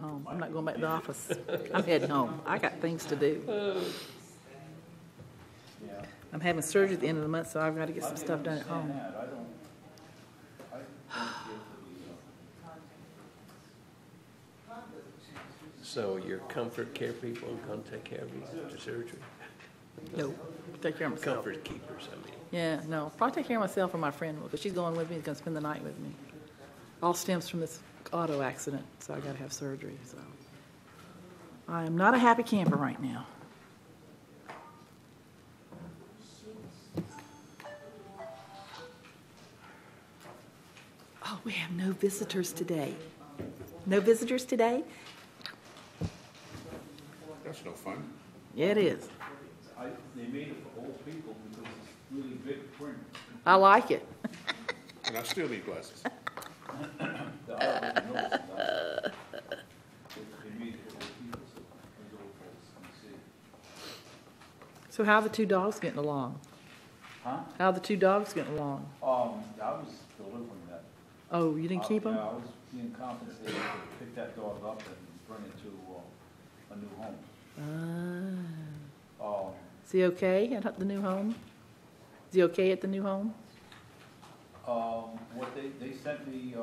Home. I'm not going back to the office. I'm heading home. I got things to do. I'm having surgery at the end of the month, so I've got to get some stuff done at home. So your comfort care people are going to take care of you after surgery? No, take care of myself. Comfort keepers, I mean. Yeah, no, probably take care of myself or my friend, because she's going with me. She's going to spend the night with me. All stems from this auto accident, so I got to have surgery. So I am not a happy camper right now. Oh, we have no visitors today. No visitors today? That's no fun. Yeah, it is. They made it for old people because it's really big print. I like it. And I still need glasses. The other knows about it. They made it for old people so those old folks can see. So how are the two dogs getting along? Huh? How are the two dogs getting along? I was delivering that. Oh, you didn't keep them? Yeah, I was being compensated to pick that dog up and bring it to a new home. Is he okay at the new home? Is he okay at the new home? What they sent me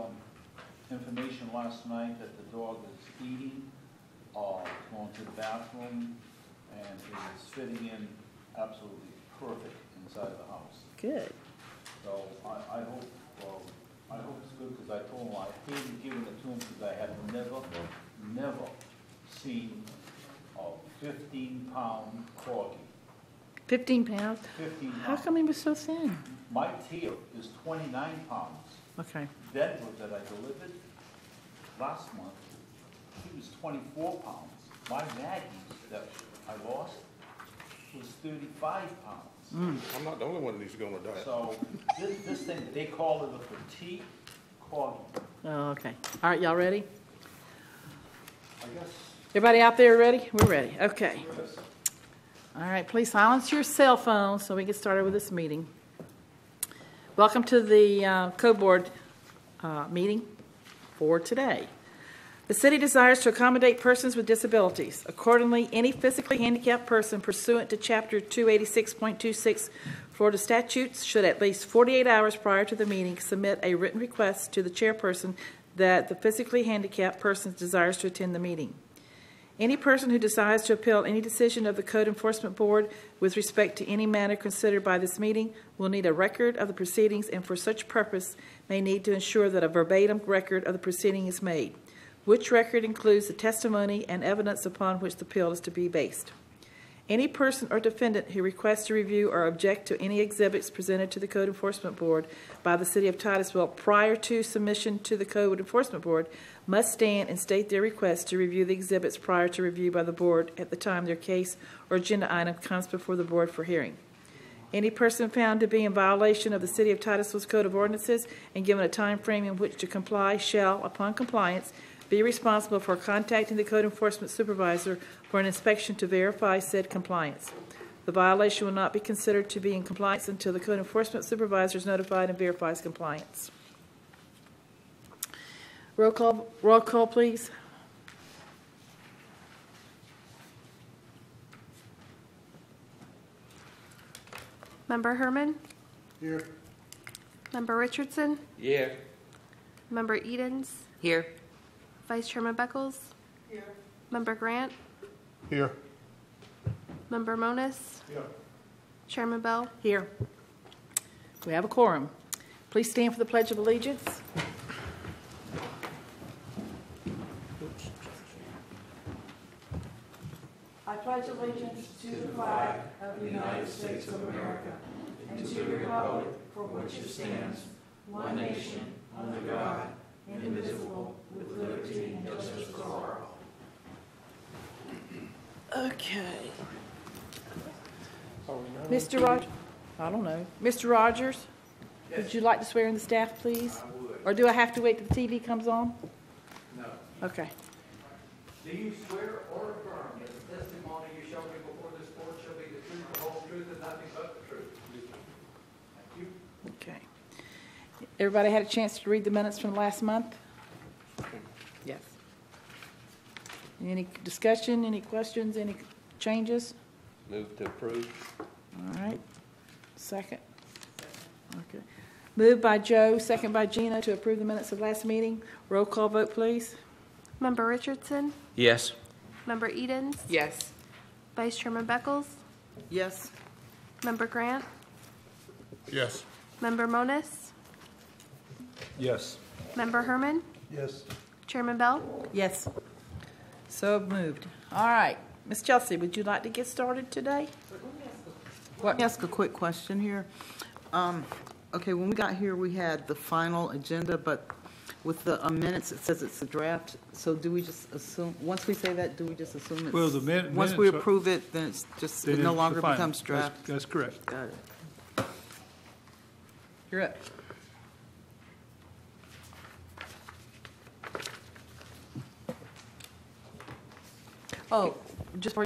information last night that the dog is eating, going to the bathroom, and is fitting in absolutely perfect inside the house. Good. So I hope it's good, because I told him I hated giving it to him because I had never seen a 15-pound corgi. 15 pounds? 15 pounds. How come he was so thin? My tier is 29 pounds. Okay. Deadwood that I delivered last month, he was 24 pounds. My Maggie that I lost was 35 pounds. I'm not the only one that needs to go on a diet. So this thing, they call it a petite corgi. Oh, okay. All right, y'all ready? I guess. Everybody out there ready? We're ready. Okay. All right, please silence your cell phones so we get started with this meeting. Welcome to the Code Board meeting for today. The city desires to accommodate persons with disabilities. Accordingly, any physically handicapped person pursuant to Chapter 286.26 Florida statutes should at least 48 hours prior to the meeting submit a written request to the chairperson that the physically handicapped person desires to attend the meeting. Any person who decides to appeal any decision of the Code Enforcement Board with respect to any matter considered by this meeting will need a record of the proceedings, and for such purpose may need to ensure that a verbatim record of the proceeding is made, which record includes the testimony and evidence upon which the appeal is to be based. Any person or defendant who requests to review or object to any exhibits presented to the Code Enforcement Board by the City of Titusville prior to submission to the Code Enforcement Board must stand and state their request to review the exhibits prior to review by the Board at the time their case or agenda item comes before the Board for hearing. Any person found to be in violation of the City of Titusville's Code of Ordinances and given a time frame in which to comply shall, upon compliance, be responsible for contacting the Code Enforcement Supervisor for an inspection to verify said compliance. The violation will not be considered to be in compliance until the Code Enforcement Supervisor is notified and verifies compliance. Roll call, please. Member Herman? Here. Member Richardson? Yeah. Member Edens? Here. Vice Chairman Beckles? Here. Member Grant? Here. Member Monis? Here. Chairman Bell? Here. We have a quorum. Please stand for the Pledge of Allegiance. I pledge allegiance to the flag of the United States of America and to the republic for which it stands, one nation, under God, indivisible, with liberty and justice for all. Okay. Mr. Rogers, I don't know. Mr. Rogers, would you like to swear in the staff, please? I would. Or do I have to wait till the TV comes on? No. Okay. Do you swear or affirm that the testimony you shall give before this board shall be the truth, the whole truth, and nothing but the truth? Thank you. Okay. Everybody had a chance to read the minutes from last month? Yes. Any discussion, any questions, any changes? Move to approve. All right. Second? Okay. Moved by Joe, second by Gina to approve the minutes of last meeting. Roll call vote, please. Member Richardson? Yes. Member Edens? Yes. Vice Chairman Beckles? Yes. Member Grant? Yes. Member Monis? Yes. Member Herman? Yes. Chairman Bell? Yes. So moved. All right. Ms. Chelsea, would you like to get started today? Let me ask a quick question here. Okay, when we got here, we had the final agenda, but with the minutes, it says it's a draft. So do we just assume, once we say that, do we just assume it's? Well, the Once we minutes are- approve it, then it's just, Then it no it's longer the final. becomes draft? That's correct. Got it. You're up. Oh, just for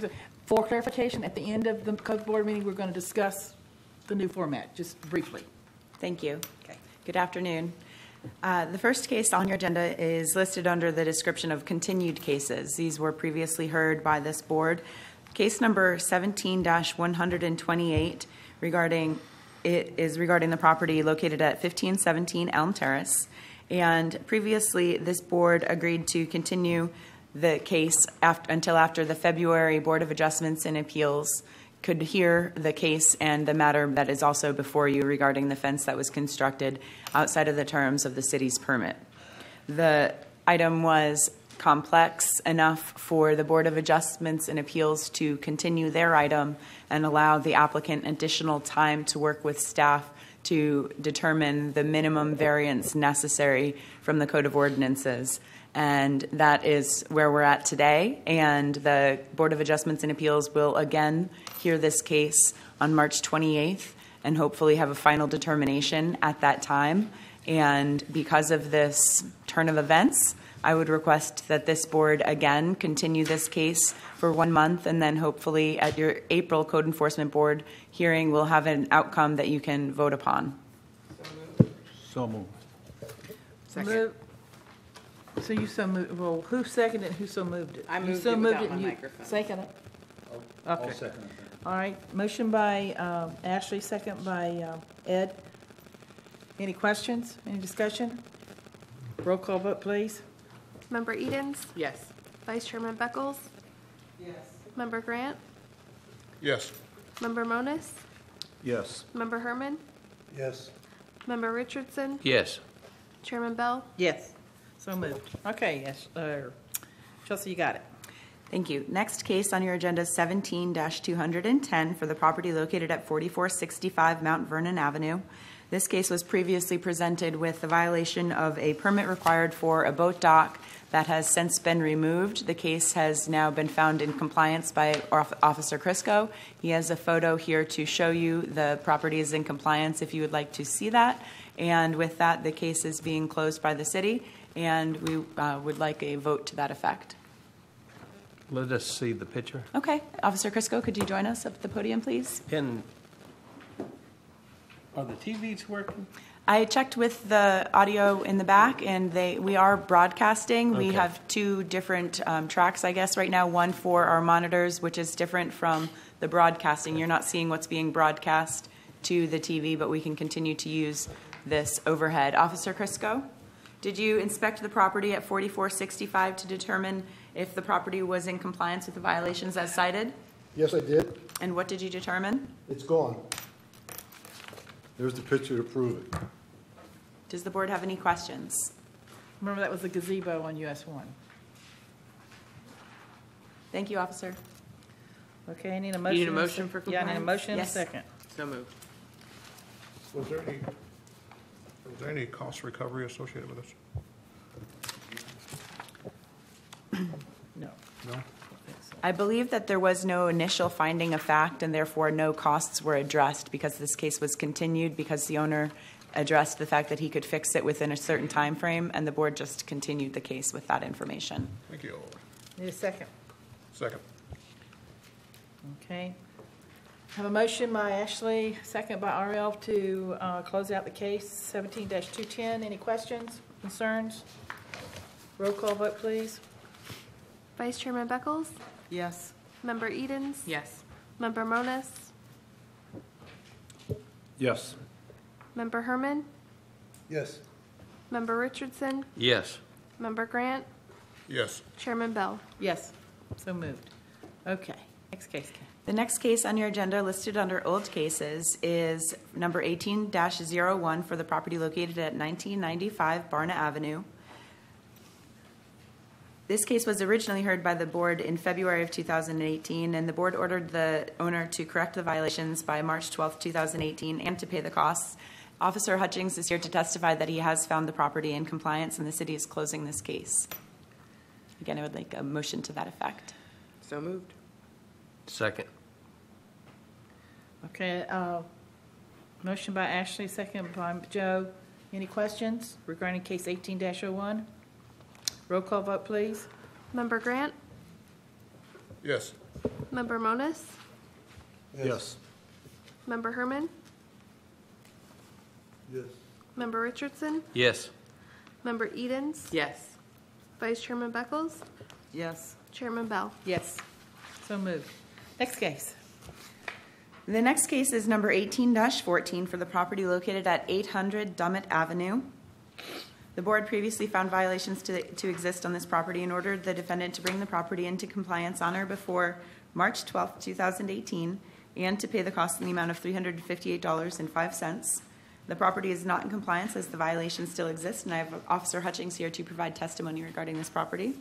clarification, at the end of the code board meeting, we're going to discuss the new format, just briefly. Thank you. Okay. Good afternoon. The first case on your agenda is listed under the description of continued cases. These were previously heard by this board. Case number 17-128 regarding the property located at 1517 Elm Terrace. And previously, this board agreed to continue the case until after the February Board of Adjustments and Appeals could hear the case and the matter that is also before you regarding the fence that was constructed outside of the terms of the city's permit. The item was complex enough for the Board of Adjustments and Appeals to continue their item and allow the applicant additional time to work with staff to determine the minimum variance necessary from the Code of Ordinances. And that is where we're at today. And the Board of Adjustments and Appeals will again hear this case on March 28th and hopefully have a final determination at that time. And because of this turn of events, I would request that this board again continue this case for 1 month, and then hopefully at your April Code Enforcement Board hearing, we'll have an outcome that you can vote upon. So moved. Move. So you so moved, well, who seconded it, who so moved it? I You moved so it moved without my and you microphone. Second it? I'll Okay. second it. All right, motion by Ashley, second by Ed. Any questions, any discussion? Roll call vote, please. Member Edens? Yes. Vice Chairman Beckles? Yes. Member Grant? Yes. Member Monis? Yes. Member Herman? Yes. Member Richardson? Yes. Chairman Bell? Yes. So moved. Okay, yes, Chelsea, you got it. Thank you. Next case on your agenda is 17-210 for the property located at 4465 Mount Vernon Avenue. This case was previously presented with the violation of a permit required for a boat dock that has since been removed. The case has now been found in compliance by Officer Crisco. He has a photo here to show you the property is in compliance if you would like to see that. And with that, the case is being closed by the city, and we would like a vote to that effect. Let us see the picture. Okay. Officer Crisco, could you join us at the podium, please? And are the TVs working? I checked with the audio in the back, and we are broadcasting. We Okay. have two different tracks, I guess, right now. One for our monitors, which is different from the broadcasting. You're not seeing what's being broadcast to the TV, but we can continue to use this overhead. Officer Crisco, did you inspect the property at 4465 to determine if the property was in compliance with the violations as cited? Yes, I did. And what did you determine? It's gone. There's the picture to prove it. Does the board have any questions? Remember, that was the gazebo on US 1. Thank you, officer. Okay, I need a motion. need a motion for Yeah, I need a compliance? motion and a Yes. second. So moved. Was there any cost recovery associated with this? No. No? I believe that there was no initial finding of fact, and therefore no costs were addressed because this case was continued because the owner addressed the fact that he could fix it within a certain time frame, and the board just continued the case with that information. Thank you. Need a second. Second. Okay. Have a motion by Ashley, second by RL to close out the case, 17-210. Any questions, concerns? Roll call vote, please. Vice Chairman Beckles, Yes. Member Edens, Yes. Member Moniz, Yes. Member Herman, Yes. Member Richardson, Yes. Member Grant, Yes. Chairman Bell. Yes. So moved. Okay. Next case, Ken. The next case on your agenda listed under old cases is number 18-01 for the property located at 1995 Barna Avenue. This case was originally heard by the board in February of 2018, and the board ordered the owner to correct the violations by March 12, 2018, and to pay the costs. Officer Hutchings is here to testify that he has found the property in compliance, and the city is closing this case. Again, I would like a motion to that effect. So moved. Second. Okay, motion by Ashley, second by Joe. Any questions regarding case 18-01? Roll call vote, please. Member Grant, Yes. Member Moniz, Yes. Member Herman, Yes. Member Richardson, Yes. Member Edens, Yes. Vice Chairman Beckles, Yes. Chairman Bell. Yes. So moved. Next case. The next case is number 18-14 for the property located at 800 Dummett Avenue. The board previously found violations to exist on this property and ordered the defendant to bring the property into compliance on or before March 12, 2018, and to pay the cost in the amount of $358.05. The property is not in compliance as the violations still exist, and I have Officer Hutchings here to provide testimony regarding this property.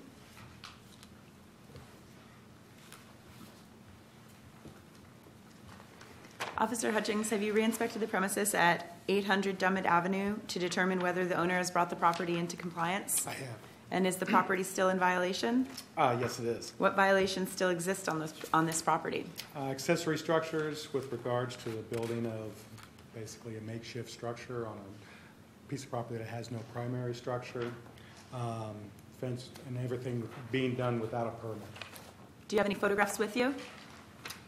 Officer Hutchings, have you re-inspected the premises at 800 Dummett Avenue to determine whether the owner has brought the property into compliance? I have. And is the property still in violation? Yes, it is. What violations still exist on this property? Accessory structures with regards to the building of basically a makeshift structure on a piece of property that has no primary structure, fence and everything being done without a permit. Do you have any photographs with you?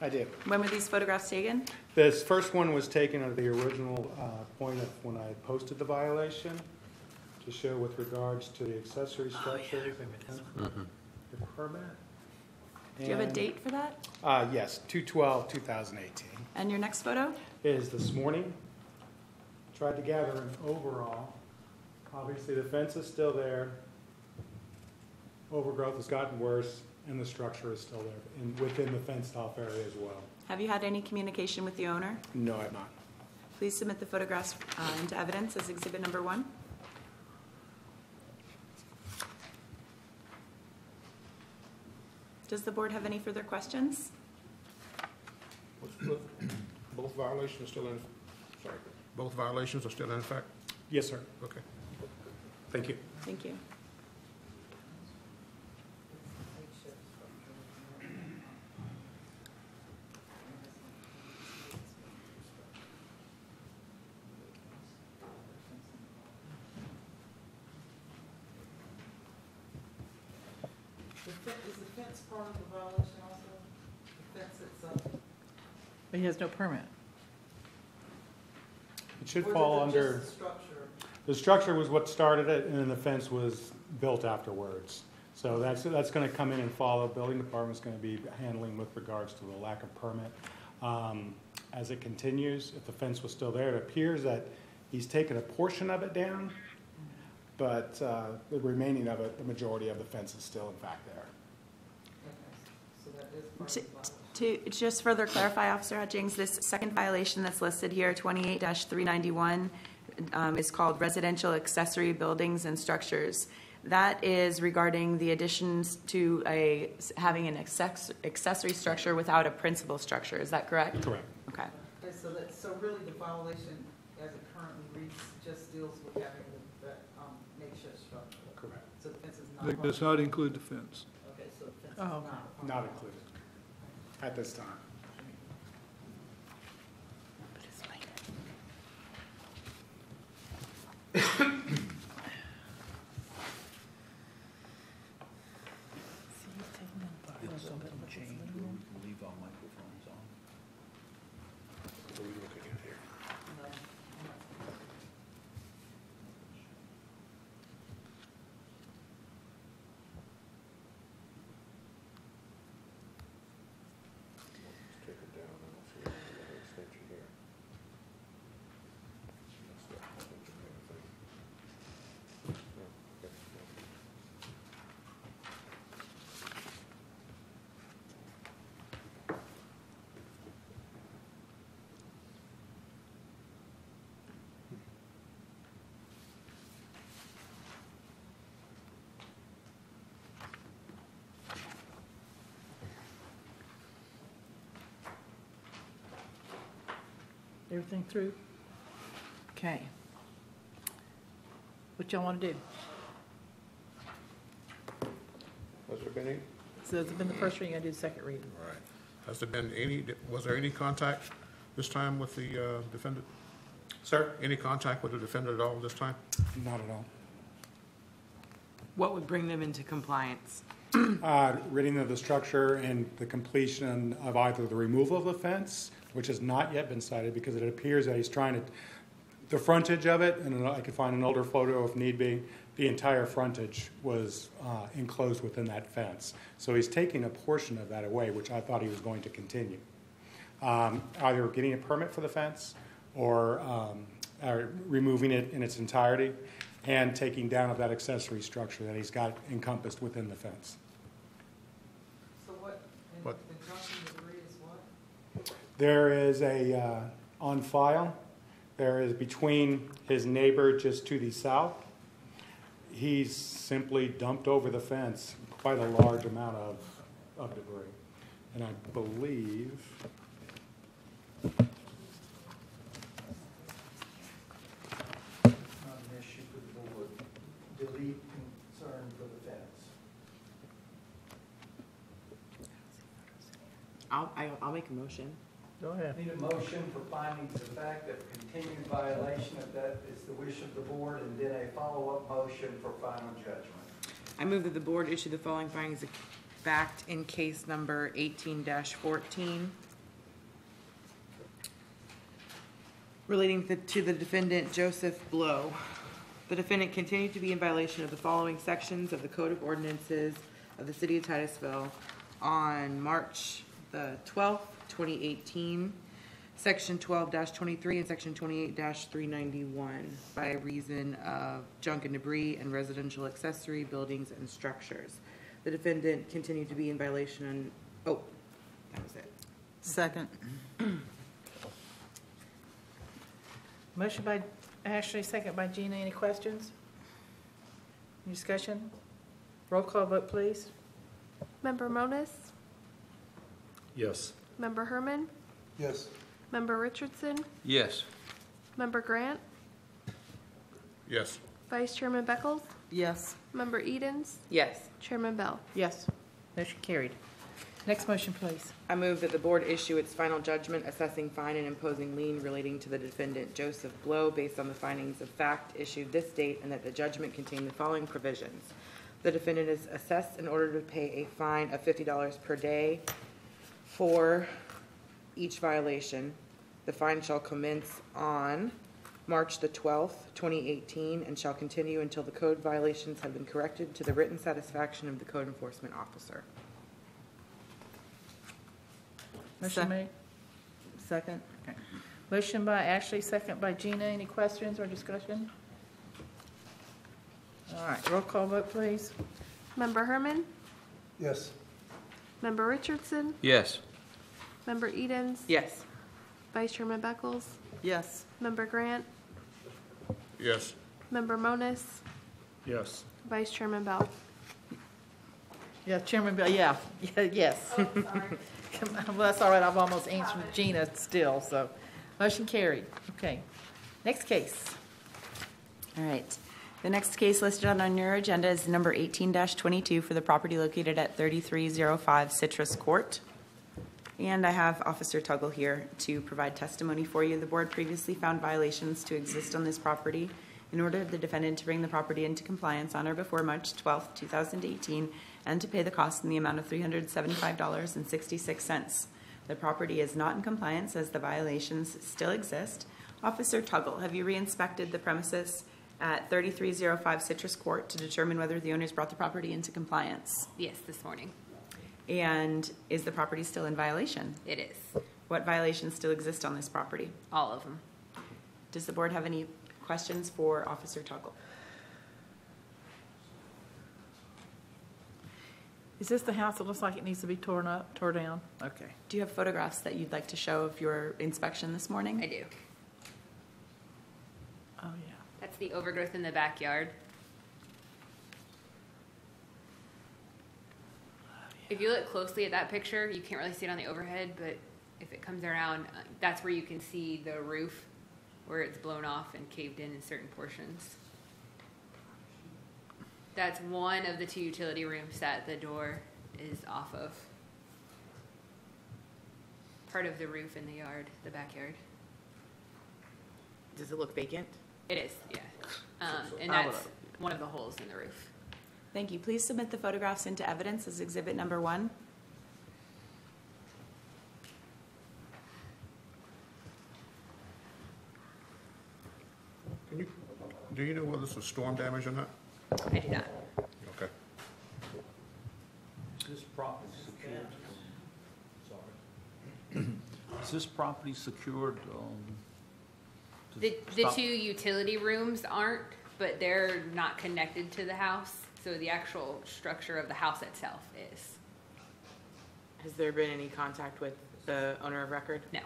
I do. When were these photographs taken? This first one was taken at the original point of when I posted the violation to show with regards to the accessory structures and the permit. Do you have a date for that? Yes, 2/12/2018. And your next photo? Is this morning. Tried to gather an overall. Obviously, the fence is still there. Overgrowth has gotten worse, and the structure is still there, and within the fenced-off area as well. Have you had any communication with the owner? No, I have not. Please submit the photographs into evidence as exhibit number 1. Does the board have any further questions? Both violations are still in, sorry, both violations are still in effect? Yes, sir. Okay. Thank you. Thank you. Is the fence part of the violation also? The fence itself? But he has no permit. It should Or is fall it under, just the structure? the structure was what started it, and then the fence was built afterwards. So that's going to come in and follow. Building department's going to be handling with regards to the lack of permit. As it continues, if the fence was still there, it appears that he's taken a portion of it down, but the remaining of it, the majority of the fence is still in fact there. Okay, so that is part of the violation. To just further clarify, Officer Hutchings, this second violation that's listed here, 28-391, is called residential accessory buildings and structures. That is regarding the additions to having an accessory structure without a principal structure. Is that correct? Correct. Okay. Okay, so really the violation as it currently reads just deals with having that makeshift structure. Correct. So the fence is not. It does not include the fence. Okay, so the fence is Oh, not. okay. a part Not of it. included at this time. Leave all microphones on. What are we looking at here? No. Everything through? Okay. What y'all want to do? Has there been any? So it's been the first reading, I do the second reading. All right. Has there been any, was there any contact this time with the defendant? Sir? Any contact with the defendant at all this time? Not at all. What would bring them into compliance? Reading of the structure and the completion of either the removal of the fence, which has not yet been cited because it appears that he's trying to, the frontage of it, and I could find an older photo if need be, the entire frontage was enclosed within that fence. So he's taking a portion of that away, which I thought he was going to continue. Either getting a permit for the fence or removing it in its entirety and taking down of that accessory structure that he's got encompassed within the fence. So what, What? the crossing debris is what? There is a, on file, there is between his neighbor just to the south, he's simply dumped over the fence quite a large amount of debris. And I believe, Not an issue for the board. Delete concern for the fence. I'll make a motion. Go ahead. Need a motion for findings of fact of continued violation, if that is the wish of the board, and then a follow-up motion for final judgment. I move that the board issue the following findings of fact in case number 18-14 relating to the defendant Joseph Blow. The defendant continued to be in violation of the following sections of the Code of Ordinances of the City of Titusville on March the 12th, 2018, Section 12-23 and Section 28-391 by reason of junk and debris and residential accessory buildings and structures. The defendant continued to be in violation. Oh, that was it. Second. Motion by Ashley, second by Gina. Any questions? Any discussion? Roll call vote, please. Member Monis, Yes. Member Herman, Yes. Member Richardson, Yes. Member Grant, Yes. Vice Chairman Beckles, Yes. Member Edens, Yes. Chairman Bell. Yes. Motion carried. Next motion, please. I move that the board issue its final judgment assessing fine and imposing lien relating to the defendant Joseph Blow based on the findings of fact issued this date, and that the judgment contain the following provisions. The defendant is assessed in order to pay a fine of $50 per day for each violation. The fine shall commence on March the 12th, 2018, and shall continue until the code violations have been corrected to the written satisfaction of the code enforcement officer. Motion made. Second. Okay. Motion by Ashley, second by Gina. Any questions or discussion? All right, roll call vote, please. Member Herman, Yes. Member Richardson, Yes. Member Edens, Yes. Vice Chairman Beckles, Yes. Member Grant, Yes. Member Monis, Yes. Vice Chairman Bell. Yeah, Chairman Bell, yeah, yes. Well, that's all right, I've almost answered Gina still, so. Motion carried. Okay. Next case. All right. The next case listed on your agenda is number 18-22 for the property located at 3305 Citrus Court. And I have Officer Tuggle here to provide testimony for you. The board previously found violations to exist on this property in order for the defendant to bring the property into compliance on or before March 12, 2018, and to pay the cost in the amount of $375.66. The property is not in compliance as the violations still exist. Officer Tuggle, have you re-inspected the premises at 3305 Citrus Court to determine whether the owners brought the property into compliance? Yes, this morning. And is the property still in violation? It is. What violations still exist on this property? All of them. Does the board have any questions for Officer Tuggle? Is this the house that looks like it needs to be torn up, tore down? Okay. Do you have photographs that you'd like to show of your inspection this morning? I do. Oh, yeah. That's the overgrowth in the backyard. If you look closely at that picture, you can't really see it on the overhead, but if it comes around, that's where you can see the roof where it's blown off and caved in certain portions. That's one of the 2 utility rooms that the door is off of. Part of the roof in the yard, the backyard. Does it look vacant? It is, yeah. And that's one of the holes in the roof. Thank you. Please submit the photographs into evidence as exhibit number 1. Do you know whether this was storm damage or not? I do not. Okay. Is this property secured? Sorry. Is this property secured? The 2 utility rooms aren't, but they're not connected to the house, so the actual structure of the house itself is. Has there been any contact with the owner of record? No.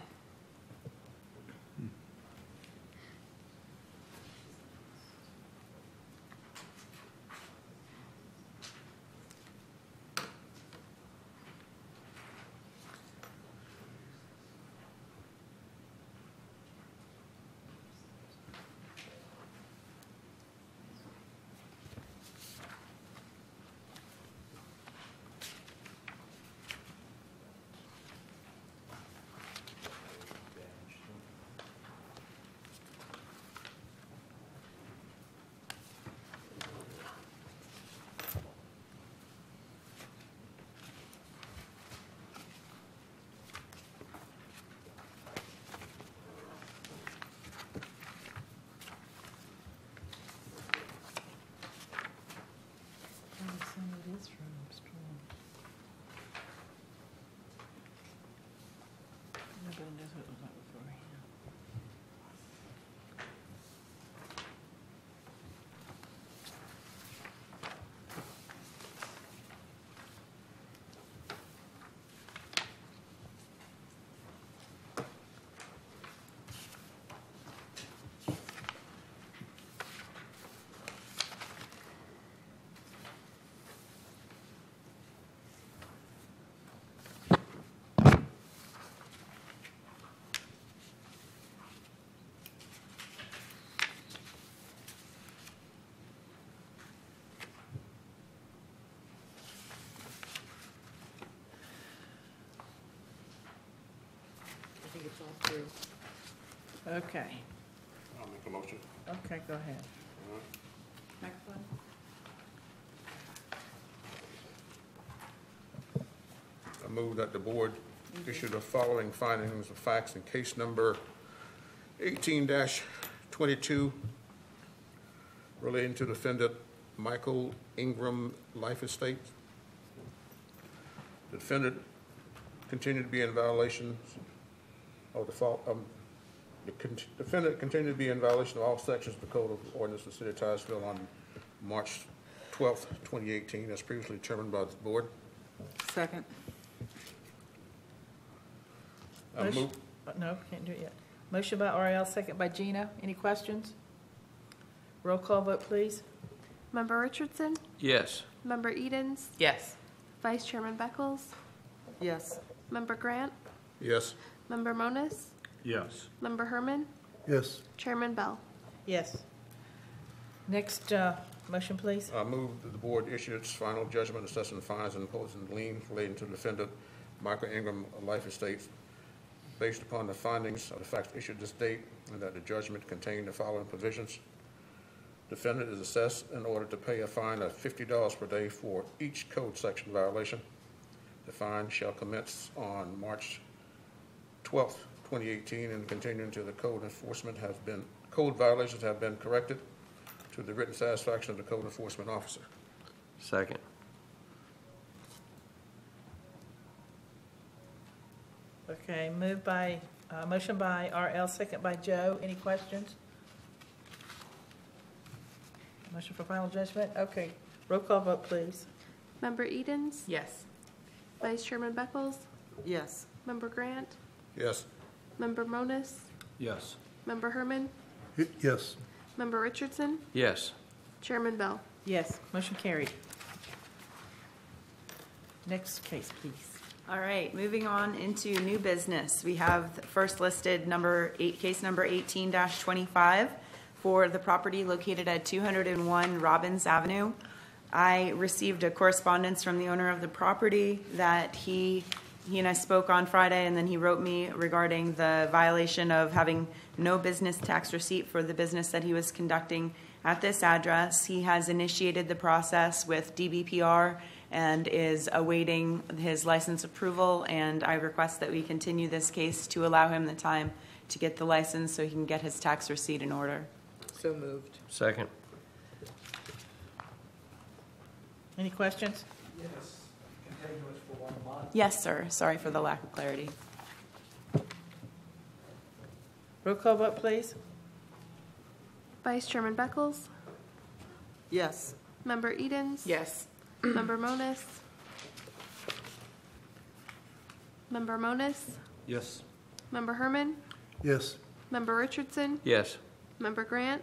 I think it's all through. Okay. I'll make a motion. Okay, go ahead. Microphone. I move that the board issue the following findings of facts in case number 18-22 relating to defendant Michael Ingram Life Estate. The defendant continued to be in violation of the defendant continued to be in violation of all sections of the Code of Ordinance of the City of Titusville on March 12th, 2018, as previously determined by the board. Second. Motion- No, can't do it yet. Motion by RL, second by Gina. Any questions? Roll call vote, please. Member Richardson? Yes. Member Edens? Yes. Vice Chairman Beckles? Yes. Member Grant? Yes. Member Moniz? Yes. Member Herman? Yes. Chairman Bell? Yes. Next motion, please. I move that the board issue its final judgment assessing fines and imposing liens relating to the defendant Michael Ingram Life Estates based upon the findings of the facts issued this date, and that the judgment contain the following provisions. Defendant is assessed in order to pay a fine of $50 per day for each code section violation. The fine shall commence on March 12th, 2018, and continue until the code violations have been corrected to the written satisfaction of the code enforcement officer. Second. Okay, motion by RL, second by Joe. Any questions? Motion for final judgment? Okay. Roll call vote, please. Member Edens? Yes. Vice Chairman Beckles? Yes. Member Grant? Yes. Member Moniz? Yes. Member Herman? Yes. Member Richardson? Yes. Chairman Bell? Yes, motion carried. Next case, please. All right, moving on into new business. We have first listed case number 18-25 for the property located at 201 Robbins Avenue. I received a correspondence from the owner of the property that he and I spoke on Friday, and then he wrote me regarding the violation of having no business tax receipt for the business that he was conducting at this address. He has initiated the process with DBPR and is awaiting his license approval, and I request that we continue this case to allow him the time to get the license so he can get his tax receipt in order. So moved. Second. Any questions? Yes, continuance for 1 month. Yes, sir. Sorry for the lack of clarity. Roll call vote, please. Vice Chairman Beckles, Yes. Member Edens. Yes. Member Moniz. Member Moniz. Yes. Member Herman. Yes. Member Richardson. Yes. Member Grant.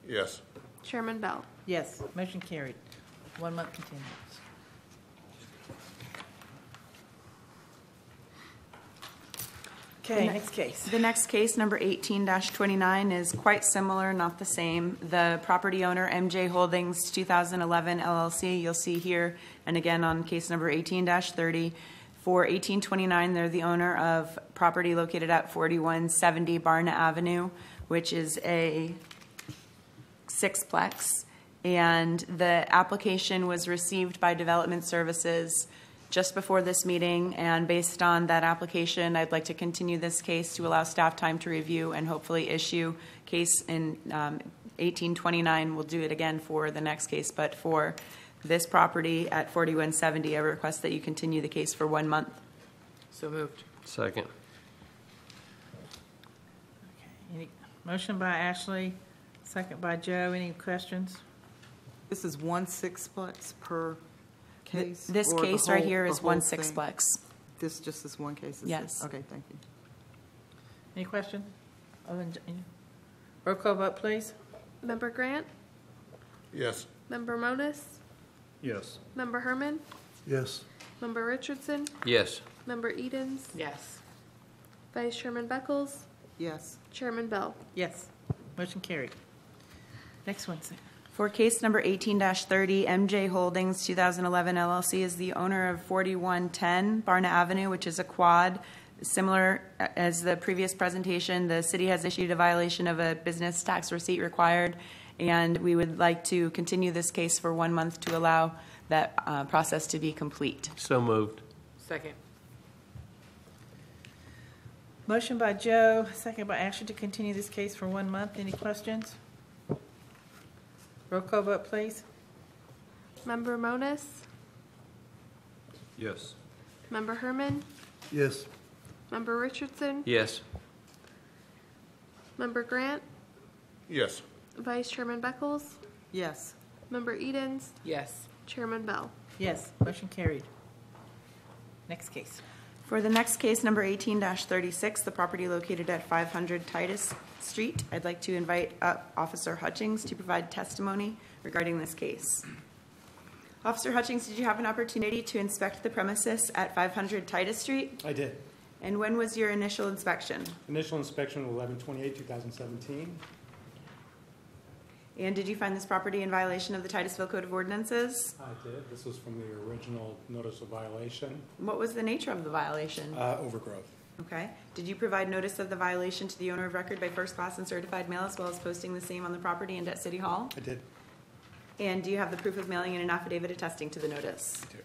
Yes. Chairman Bell. Yes, motion carried. 1 month continuance. Okay, next case. The next case, number 18-29, is quite similar, not the same. The property owner, MJ Holdings 2011 LLC, you'll see here, and again on case number 18-30. For 1829, they're the owner of property located at 4170 Barna Avenue, which is a sixplex. And the application was received by Development Services just before this meeting, and based on that application, I'd like to continue this case to allow staff time to review and hopefully issue case in 1829. We'll do it again for the next case, but for this property at 4170, I request that you continue the case for 1 month. So moved. Second. Any motion by Ashley, second by Joe. Any questions? This is one sixplex per case? This or the case right whole- here the is one whole thing? sixplex. This just is one case? is it? Yes. Okay, thank you. Any question? Roll call vote, please. Member Grant. Yes. Member Moniz. Yes. Member Herman. Yes. Member Richardson. Yes. Member Edens. Yes. Vice Chairman Beckles. Yes. Chairman Bell. Yes, motion carried. Next one, sir. For case number 18-30, MJ Holdings 2011 LLC is the owner of 4110 Barna Avenue, which is a quad. Similar as the previous presentation, the city has issued a violation of a business tax receipt required, and we would like to continue this case for 1 month to allow that process to be complete. So moved. Second. Motion by Joe, second by Ashley to continue this case for 1 month. Any questions? Roll call vote, please. Member Moniz. Yes. Member Herman. Yes. Member Richardson. Yes. Member Grant. Yes. Vice Chairman Beckles. Yes. Member Edens. Yes. Chairman Bell. Yes, motion carried. Next case. For the next case, number 18-36, the property located at 500 Titus Street, I'd like to invite up Officer Hutchings to provide testimony regarding this case. Officer Hutchings, did you have an opportunity to inspect the premises at 500 Titus Street? I did. And when was your initial inspection? Initial inspection 11/28/2017. And did you find this property in violation of the Titusville Code of Ordinances? I did. This was from the original notice of violation. What was the nature of the violation? Overgrowth. Okay. Did you provide notice of the violation to the owner of record by first class and certified mail, as well as posting the same on the property and at City Hall? I did. And do you have the proof of mailing and an affidavit attesting to the notice? I did.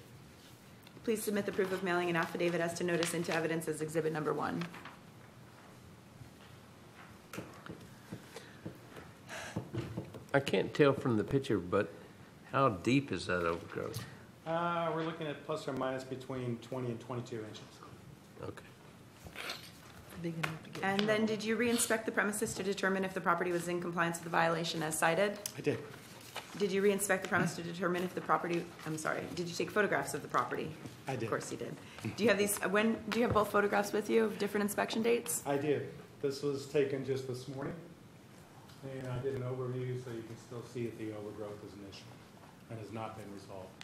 Please submit the proof of mailing and affidavit as to notice into evidence as Exhibit Number 1. I can't tell from the picture, but how deep is that overgrowth? We're looking at plus or minus between 20 and 22 inches. Okay. And then did you re-inspect the premises to determine if the property was in compliance with the violation as cited? I did. Did you re-inspect the premise to determine if the property, did you take photographs of the property? I did. Of course you did. Do you have these, do you have both photographs with you of different inspection dates? I did. This was taken just this morning. And I did an overview so you can still see that the overgrowth is an issue and has not been resolved.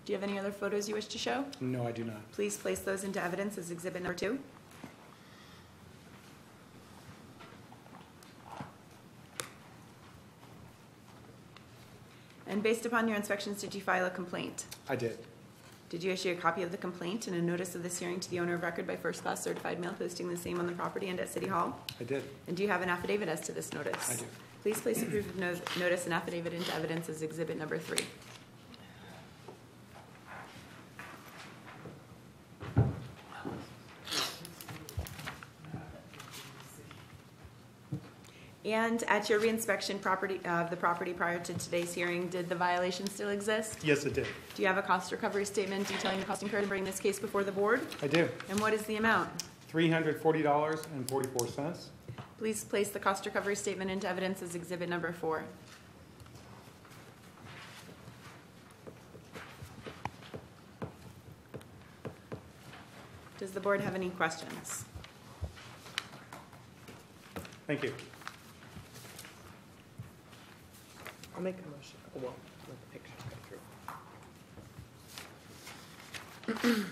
Do you have any other photos you wish to show? No, I do not. Please place those into evidence as exhibit number 2. And based upon your inspections, did you file a complaint? I did. Did you issue a copy of the complaint and a notice of this hearing to the owner of record by first-class certified mail posting the same on the property and at City Hall? I did. And do you have an affidavit as to this notice? I do. Please place a proof of notice and affidavit into evidence as exhibit number 3. And at your reinspection of the property prior to today's hearing, did the violation still exist? Yes, it did. Do you have a cost recovery statement detailing the cost incurred in bringing this case before the board? I do. And what is the amount? $340.44. Please place the cost recovery statement into evidence as exhibit number 4. Does the board have any questions? Thank you. I'll make a motion. Oh, well, let the picture go through.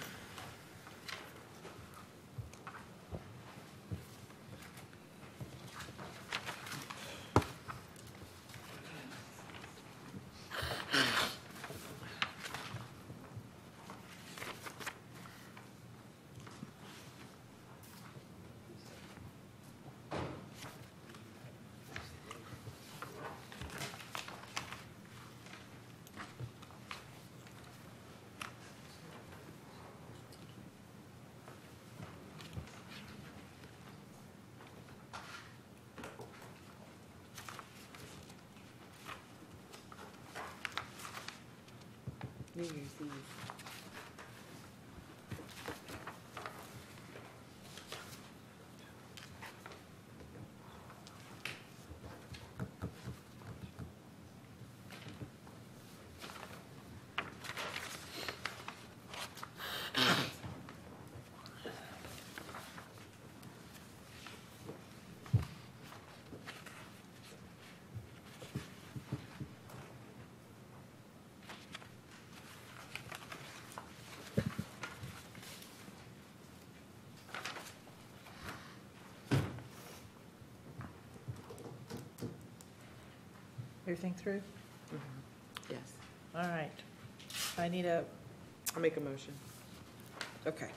New Year's Eve. Everything through? Yes. All right. I need a, I'll make a motion. okay.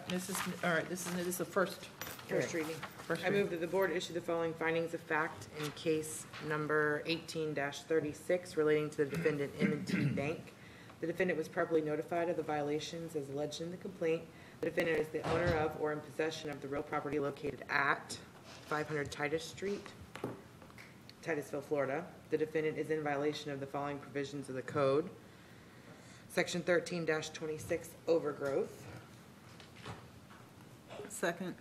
This is, all right, this is the first. First reading. First I reading. move that the board issue the following findings of fact in case number 18-36 relating to the defendant M&T Bank. The defendant was properly notified of the violations as alleged in the complaint. The defendant is the owner of or in possession of the real property located at 500 Titus Street, Titusville, Florida. The defendant is in violation of the following provisions of the code. Section 13-26, overgrowth. Second.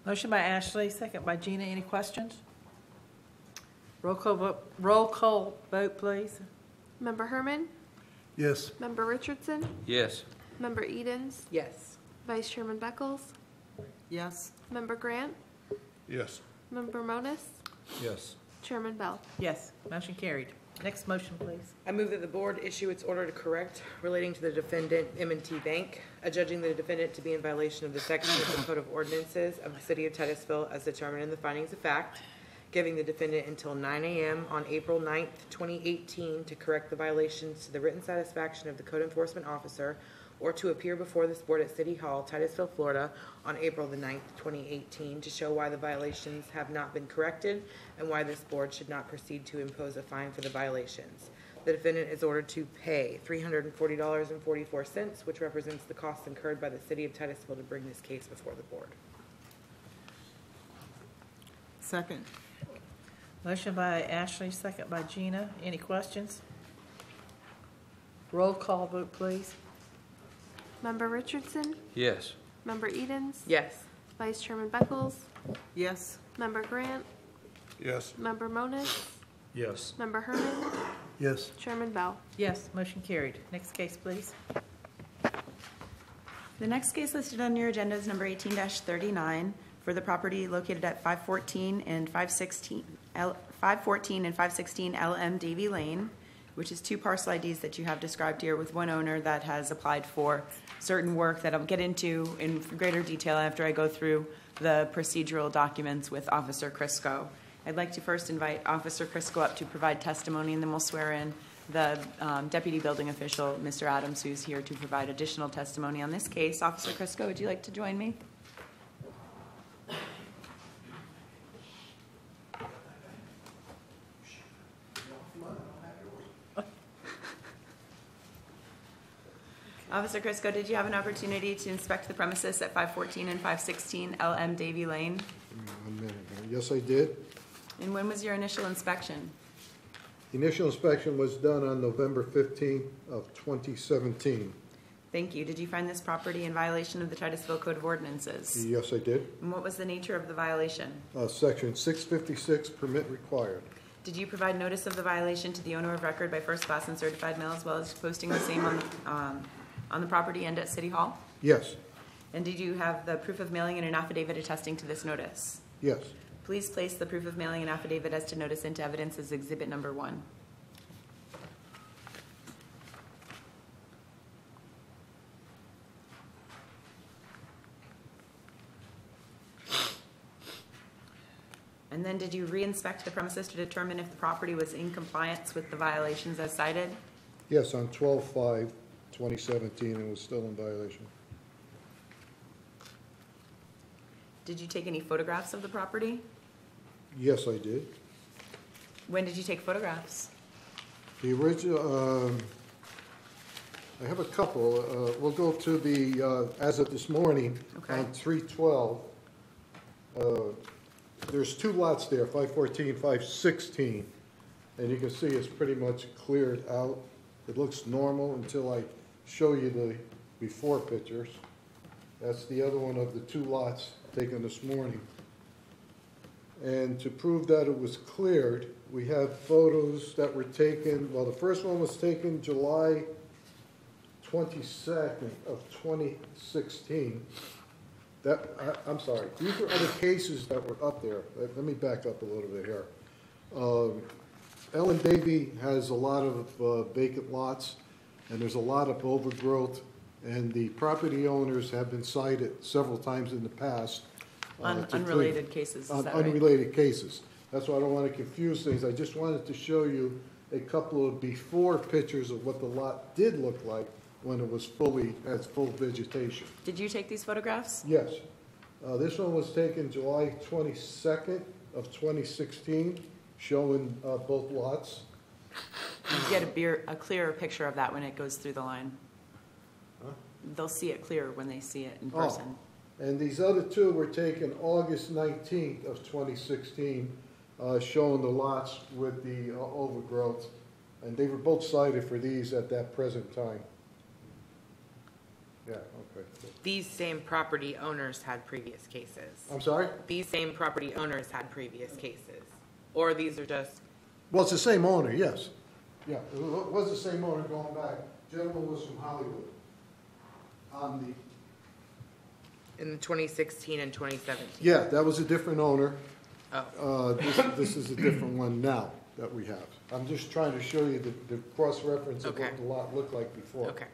Motion by Ashley, second by Gina. Any questions? Roll call vote, please. Member Herman? Yes. Member Richardson? Yes. Member Edens? Yes. Vice Chairman Beckles? Yes. Member Grant? Yes. Member Monis? Yes. Chairman Bell? Yes, motion carried. Next motion, please. I move that the board issue its order to correct relating to the defendant M&T Bank, adjudging the defendant to be in violation of the section of the Code of Ordinances of the City of Titusville as determined in the findings of fact, giving the defendant until 9 a.m. on April 9th, 2018 to correct the violations to the written satisfaction of the code enforcement officer or to appear before this board at City Hall, Titusville, Florida on April the 9th, 2018 to show why the violations have not been corrected and why this board should not proceed to impose a fine for the violations. The defendant is ordered to pay $340.44, which represents the costs incurred by the City of Titusville to bring this case before the board. Second. Motion by Ashley, second by Gina. Any questions? Roll call vote, please. Member Richardson? Yes. Member Edens? Yes. Vice Chairman Beckles? Yes. Member Grant? Yes. Member Monis? Yes. Member Herman? Yes. Chairman Bell? Yes, motion carried. Next case, please. The next case listed on your agenda is number 18-39 for the property located at 514 and 516 514 and 516 LM Davy Lane, which is 2 parcel IDs that you have described here with one owner that has applied for certain work that I'll get into in greater detail after I go through the procedural documents with Officer Crisco. I'd like to first invite Officer Crisco up to provide testimony, and then we'll swear in the Deputy Building Official, Mr. Adams, who's here to provide additional testimony on this case. Officer Crisco, would you like to join me? Officer Crisco, did you have an opportunity to inspect the premises at 514 and 516 LM Davy Lane? A minute ago. Yes, I did. And when was your initial inspection? The initial inspection was done on November 15th of 2017. Thank you. Did you find this property in violation of the Titusville Code of Ordinances? Yes, I did. And what was the nature of the violation? Section 656, permit required. Did you provide notice of the violation to the owner of record by first class and certified mail, as well as posting the same on the property and at City Hall? Yes. And did you have the proof of mailing and an affidavit attesting to this notice? Yes. Please place the proof of mailing and affidavit as to notice into evidence as exhibit number 1. And then did you re-inspect the premises to determine if the property was in compliance with the violations as cited? Yes, on 12/5/2017, it was still in violation. Did you take any photographs of the property? Yes, I did. When did you take photographs? The original, I have a couple. We'll go to the, as of this morning, Okay. on 3/12. There's 2 lots there, 514, 516, and you can see it's pretty much cleared out. It looks normal until I show you the before pictures. That's the other one of the 2 lots taken this morning. And to prove that it was cleared, we have photos that were taken, well, the first one was taken July 22nd of 2016. I'm sorry, these are other cases that were up there. Let me back up a little bit here. Ellen Davy has a lot of vacant lots, and there's a lot of overgrowth, and the property owners have been cited several times in the past. On unrelated cases, is that right? Unrelated cases. That's why I don't want to confuse things. I just wanted to show you a couple of before pictures of what the lot did look like when it was had full vegetation. Did you take these photographs? Yes. This one was taken July 22nd of 2016, showing both lots. You get a clearer picture of that when it goes through the line. Huh? They'll see it clearer when they see it in person. And these other 2 were taken August 19th of 2016, showing the lots with the overgrowth. And they were both cited for these at that present time. Yeah, okay. These same property owners had previous cases. I'm sorry? These same property owners had previous cases. Or these are just, Well, it's the same owner, yes. Yeah, it was the same owner going back. Gentleman was from Hollywood. in 2016 and 2017? Yeah, that was a different owner. Oh. This is a different one now that we have. I'm just trying to show you the cross-reference of Okay. what the lot looked like before. Okay.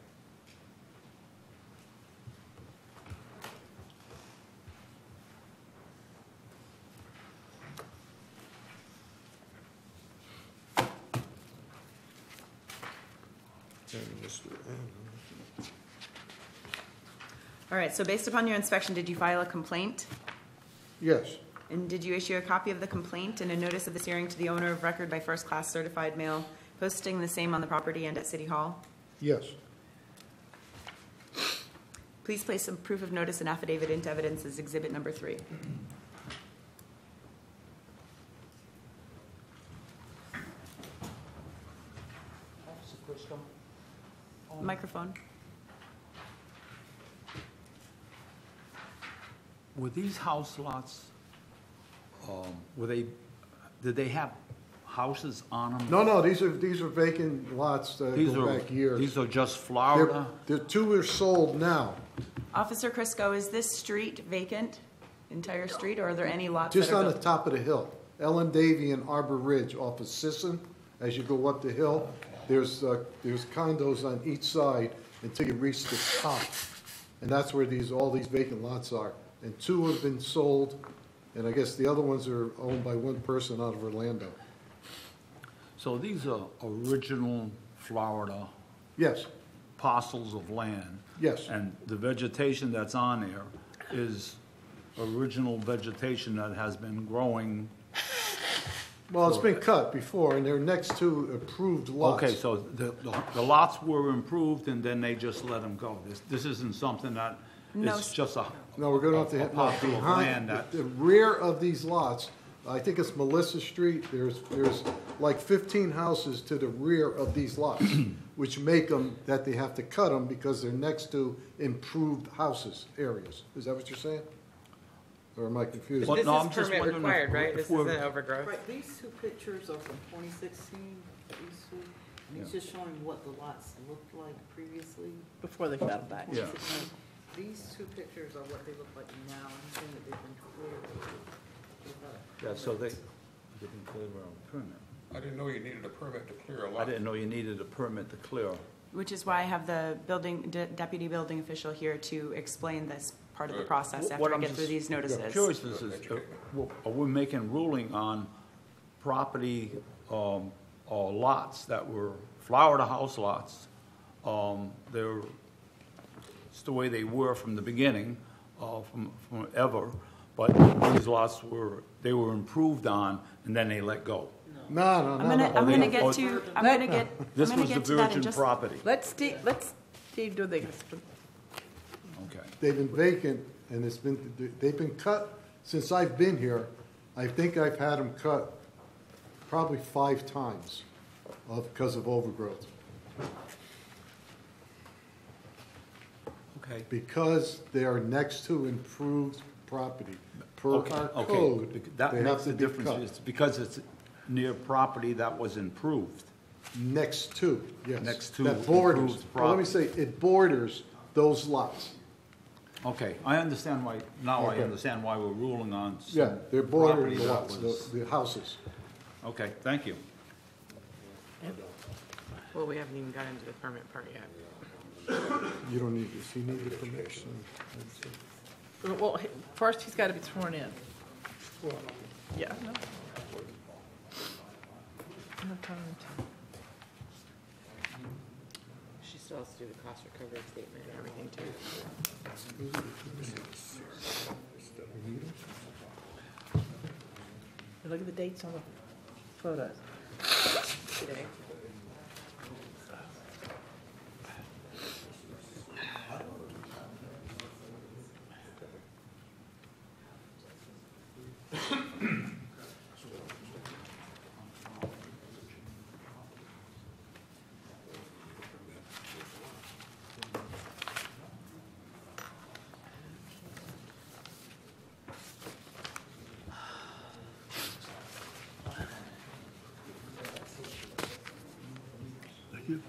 All right, so based upon your inspection, did you file a complaint? Yes, And did you issue a copy of the complaint and a notice of this hearing to the owner of record by first-class certified mail, posting the same on the property and at City Hall? yes. Please place some proof of notice and affidavit into evidence as exhibit number 3. Microphone. Were these house lots, did they have houses on them? No, these are vacant lots that go back years. These are just Florida? The 2 are sold now. Officer Crisco, is this street vacant, entire street, or are there any lots Just that are on the built? top of the hill. Ellen Davy and Arbor Ridge off of Sisson. As you go up the hill, there's condos on each side until you reach the top. And that's where all these vacant lots are. And 2 have been sold, and I guess the other ones are owned by one person out of Orlando. So these are original Florida Yes, parcels of land. yes. And the vegetation that's on there is original vegetation that has been growing. Well, it's been cut before, and they're next to approved lots. Okay, so the lots were improved and then they just let them go. This isn't something that No, is just a. No, we're going to have to hit, no, parcel of land behind, that. the rear of these lots, I think it's Melissa Street, there's like 15 houses to the rear of these lots, which make them that they have to cut them because they're next to improved houses, areas. Is that what you're saying? Or am I confused? Well, This no, is I'm just permit wondering required, if- right? if This we're- isn't overgrowth. Right, these 2 pictures are from 2016, these 2, and he's just showing what the lots looked like previously. Before they got them back. Yeah. These 2 pictures are what they look like now, and he's saying that they've been cleared. Yeah, so they didn't clear a permit. I didn't know you needed a permit to clear a I lot. didn't know you needed a permit to clear. Which is why I have the deputy building official here to explain this part of the process What after I I'm get through just these notices. Curious is, are we making ruling on property, or lots that were Florida house lots? They're, it's the way they were from the beginning, from ever, but these lots were improved on and then they let go. No. I'm gonna get to This was the that in virgin just. property. Let Steve do the, Okay. They've been vacant, and they've been cut since I've been here. I think I've had them cut probably 5 times because of overgrowth. Okay. Because they are next to improved property. Per Okay, our okay. code, That they have makes to the be difference. cut. It's because it's near property that was improved. Next to, yes. Next to That borders, improved well, let me say, property. it borders those lots. Okay, I understand why, now I Okay. understand why we're ruling on Yeah, some they're property bordering the that lots, was. the houses. Okay, thank you. Well, we haven't even got into the permit part yet. You don't need this, he needed permission. well, first he's got to be sworn in. Yeah. No time to- She still has to do the cost recovery statement and everything too. Look at the dates on the photos. Today.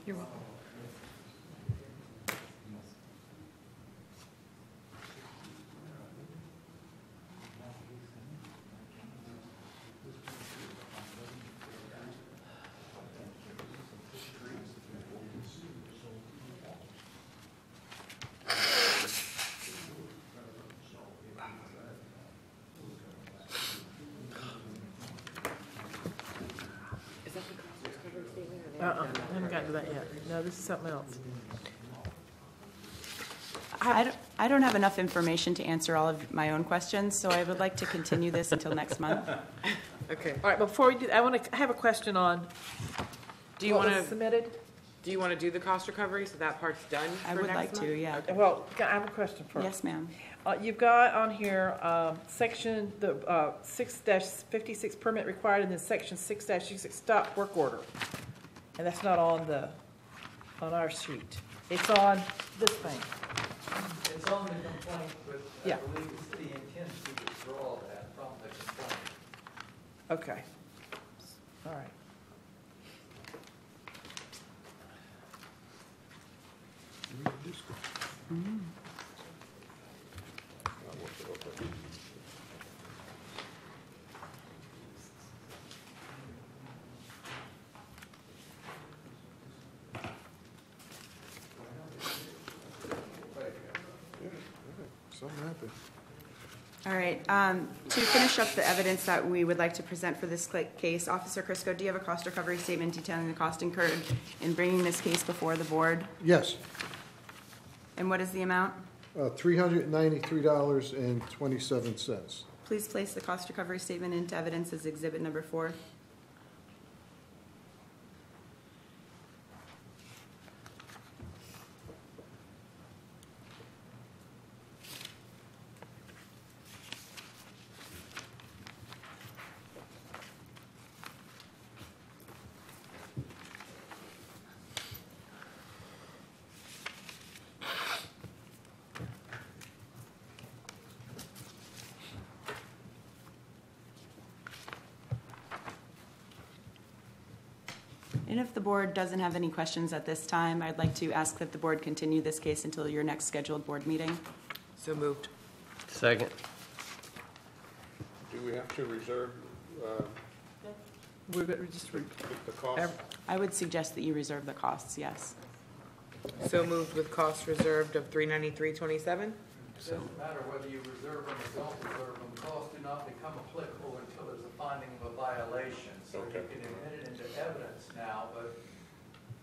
You're welcome. Is that the cost recovery statement? Or they I haven't gotten to that yet. No, this is something else. I don't have enough information to answer all of my own questions, so I would like to continue this until next month. Okay. All right, before we do, I have a question on. Do you what want was to, submitted? do you want to do the cost recovery so that part's done I for would like next to, month? yeah. Well, I have a question first. Yes, ma'am. You've got on here, section, the 6-56 permit required, and then section 6-66 stop work order. And that's not on on our sheet. It's on this thing. It's on the complaint, but I Yeah. believe the city intends to withdraw that from the complaint. Okay. All right. something happened. All right, to finish up the evidence that we would like to present for this case, Officer Crisco, do you have a cost recovery statement detailing the cost incurred in bringing this case before the board? Yes, And what is the amount? $393.27. Please place the cost recovery statement into evidence as exhibit number 4. And if the board doesn't have any questions at this time, I'd like to ask that the board continue this case until your next scheduled board meeting. So moved. Second. Do we have to reserve We're going to just, the cost? I would suggest that you reserve the costs, yes. So moved with costs reserved of $393.27. It doesn't matter whether you reserve them or don't reserve them, costs do not become applicable until there's a finding of a violation. So you Okay. can admit it into evidence now, but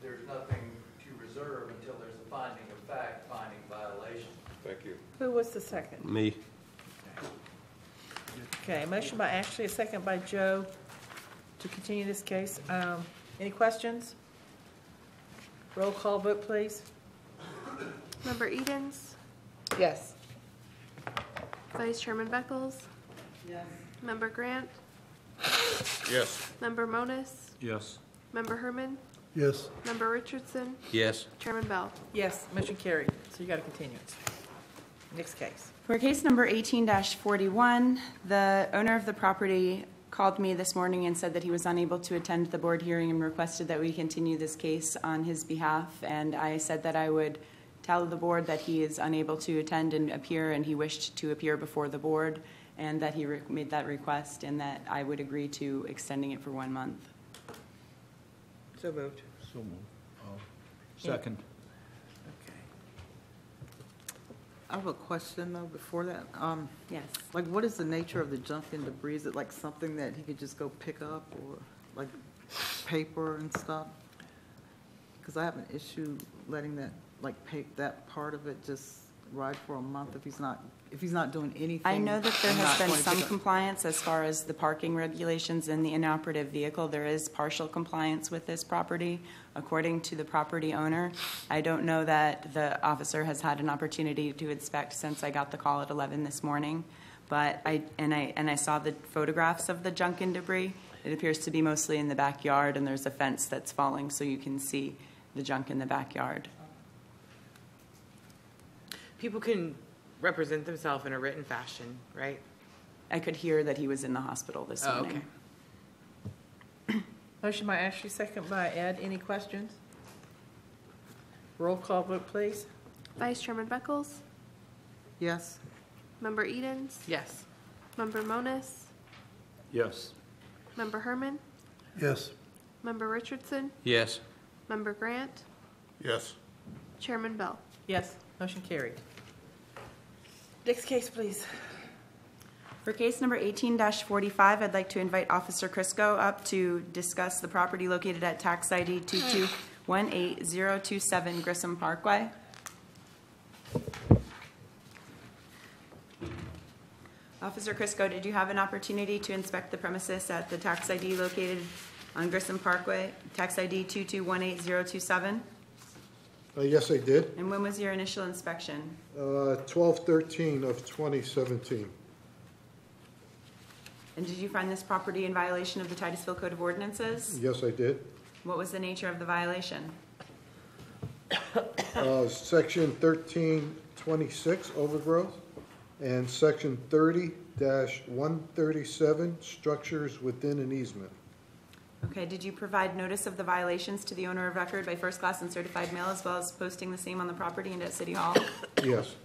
there's nothing to reserve until there's a finding of fact, finding violation. Thank you. who was the second? Me. Okay, motion by Ashley, a second by Joe to continue this case. Any questions? Roll call vote, please. Member Edens? Yes. Vice Chairman Beckles? Yes. Member Grant? Yes. Member Monis? Yes. Member Herman? Yes. Member Richardson? Yes. Chairman Bell? Yes, motion carried. So you got a continuance. Next case. For case number 18-41, the owner of the property called me this morning and said that he was unable to attend the board hearing and requested that we continue this case on his behalf. And I said that I would tell the board that he is unable to attend and appear, and he wished to appear before the board, and that he made that request, and that I would agree to extending it for 1 month. So moved. So moved. Second. Okay. I have a question though before that. Yes. Like, what is the nature of the junk and debris? Is it like something that he could just go pick up, or like paper and stuff? Because I have an issue letting that, like, that part of it just ride for a month if he's not doing anything. I know that there and has not been going to some pick up. compliance as far as the parking regulations in the inoperative vehicle. There is partial compliance with this property, according to the property owner. I don't know that the officer has had an opportunity to inspect since I got the call at 11 this morning, but I saw the photographs of the junk and debris. It appears to be mostly in the backyard, and there's a fence that's falling, so you can see the junk in the backyard. People can represent themselves in a written fashion, right? I could hear that he was in the hospital this Oh, morning. okay. Motion by Ashley, second by Ed. Any questions? Roll call vote, please. Vice Chairman Beckles? Yes. Member Edens? Yes. Member Monis? Yes. Member Herman? Yes. Member Richardson? Yes. Member Grant? Yes. Chairman Bell? Yes, motion carried. Next case, please. For case number 18-45, I'd like to invite Officer Crisco up to discuss the property located at tax ID 2218027 Grissom Parkway. Officer Crisco, did you have an opportunity to inspect the premises at the tax ID located on Grissom Parkway, tax ID 2218027? Yes, I did. And when was your initial inspection? 12/13 of 2017. And did you find this property in violation of the Titusville Code of Ordinances? Yes, I did. What was the nature of the violation? Section 1326, overgrowth, and section 30-137, structures within an easement. Okay, did you provide notice of the violations to the owner of record by first class and certified mail, as well as posting the same on the property and at City Hall? Yes.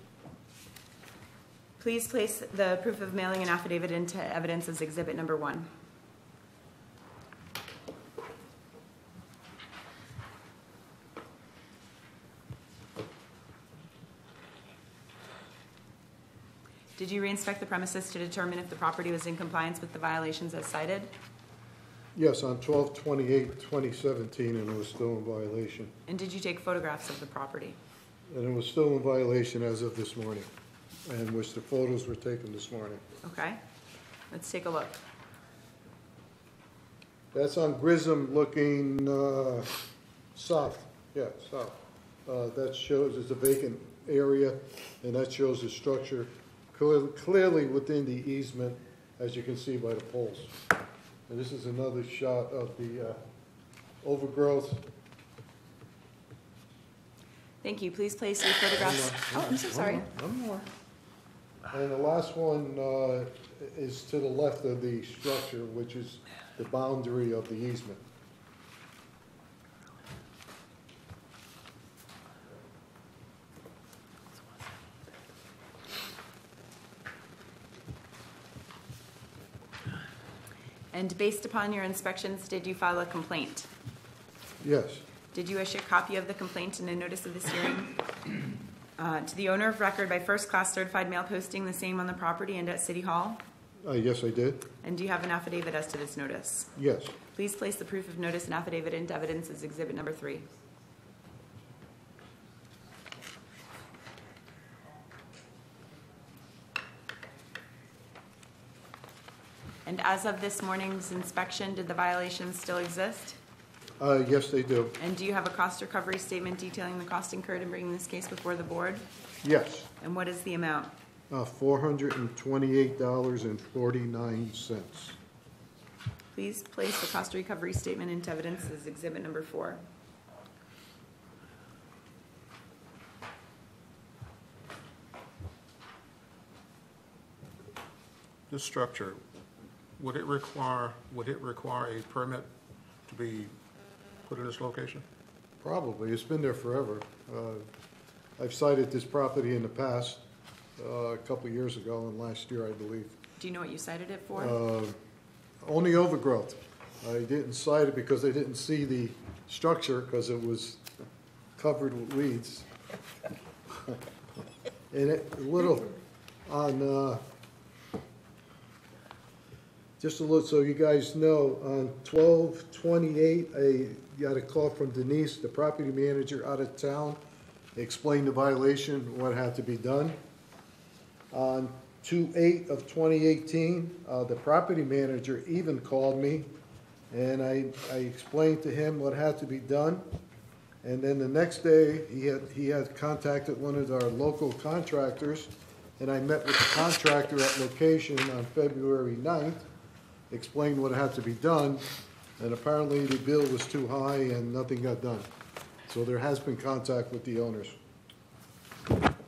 Please place the proof of mailing and affidavit into evidence as exhibit number 1. Did you reinspect the premises to determine if the property was in compliance with the violations as cited? Yes, on 12/28/2017, and it was still in violation. And did you take photographs of the property? And it was still in violation as of this morning, and which the photos were taken this morning. Okay, let's take a look. That's on Grissom looking south, yeah, south. That shows it's a vacant area, and that shows the structure clearly within the easement, as you can see by the poles. And this is another shot of the overgrowth. Thank you. Please place your photographs. Oh, I'm so sorry. One more. And the last one is to the left of the structure, which is the boundary of the easement. And based upon your inspections, did you file a complaint? Yes, Did you issue a copy of the complaint and a notice of this hearing to the owner of record by first-class certified mail posting the same on the property and at City Hall? yes, I did. And do you have an affidavit as to this notice? Yes. Please place the proof of notice and affidavit into evidence as Exhibit Number 3. And as of this morning's inspection, did the violations still exist? Yes, they do. And do you have a cost recovery statement detailing the cost incurred in bringing this case before the board? Yes. And what is the amount? $428.49. Please place the cost recovery statement into evidence as Exhibit Number 4. This structure, would it require a permit to be put in this location? Probably. It's been there forever. I've cited this property in the past, a couple of years ago and last year, I believe. Do you know what you cited it for? Only overgrowth. I didn't cite it because I didn't see the structure because it was covered with weeds. And a little on, just a little, so you guys know, on 12/28, I got a call from Denise, the property manager out of town, explained the violation, what had to be done. On 2/8/2018, the property manager even called me, and I explained to him what had to be done. And then the next day, he had contacted one of our local contractors, and I met with the contractor at location on February 9th, explained what had to be done, and apparently the bill was too high and nothing got done. So there has been contact with the owners.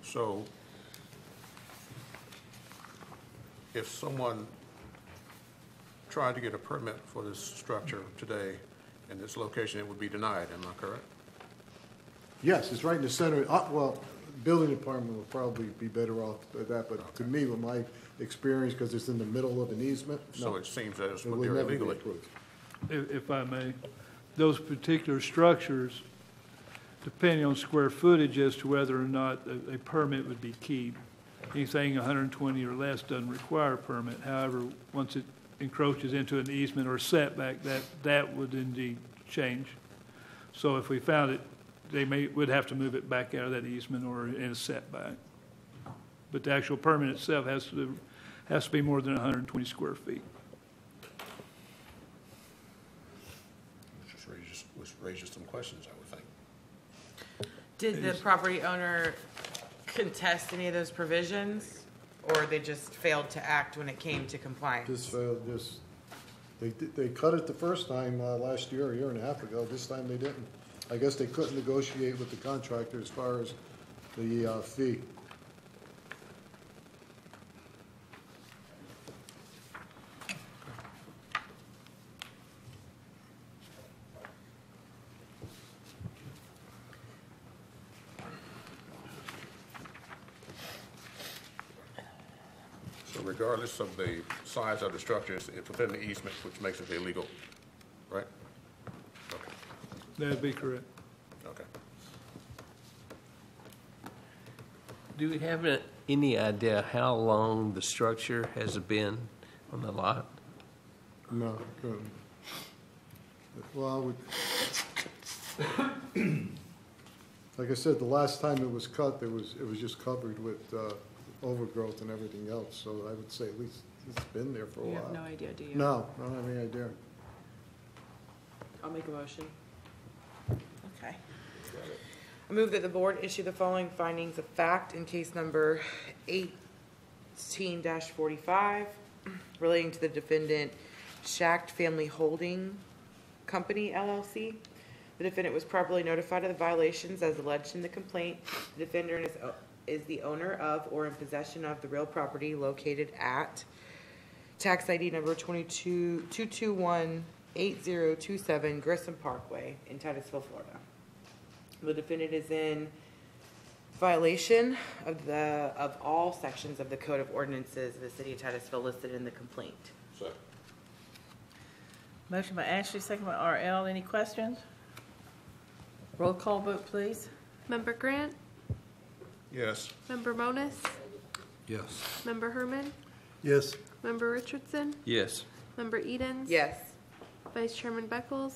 So if someone tried to get a permit for this structure today in this location, it would be denied, am I correct? Yes, it's right in the center. Well, building department would probably be better off with that, but to me, with my experience, because it's in the middle of an easement, So no, it seems that it's it would there never be illegally. approved. If I may, those particular structures, depending on square footage as to whether or not a permit would be keyed. Anything 120 or less doesn't require a permit. However, once it encroaches into an easement or setback, that would indeed change. So if we found it, would have to move it back out of that easement or in a setback. But the actual permit itself has to be more than 120 square feet. Which raises some questions, I would think. Did the property owner contest any of those provisions, or they just failed to act when it came to compliance? They cut it the first time last year, a year and a half ago. This time they didn't. I guess they couldn't negotiate with the contractor as far as the fee. So regardless of the size of the structure, it's within the easement, which makes it illegal, right? Okay. That'd be correct. Okay. Do we have any idea how long the structure has been on the lot? No, couldn't. Well, like I said, the last time it was cut, it was just covered with overgrowth and everything else, so I would say at least it's been there for a You while. have no idea, do you? No, I don't have any idea. I'll make a motion. Okay. I move that the board issue the following findings of fact in case number 18-45 relating to the defendant Schacht Family Holding Company, LLC. The defendant was properly notified of the violations as alleged in the complaint. The defendant is the owner of or in possession of the real property located at tax ID number 2218027 Grissom Parkway in Titusville, Florida. The defendant is in violation of all sections of the Code of Ordinances of the City of Titusville listed in the complaint. Second. Motion by Ashley, second by RL. Any questions? Roll call vote, please. Member Grant? Yes. Member Monis? Yes. Member Herman? Yes. Member Richardson? Yes. Member Edens? Yes. Vice Chairman Beckles?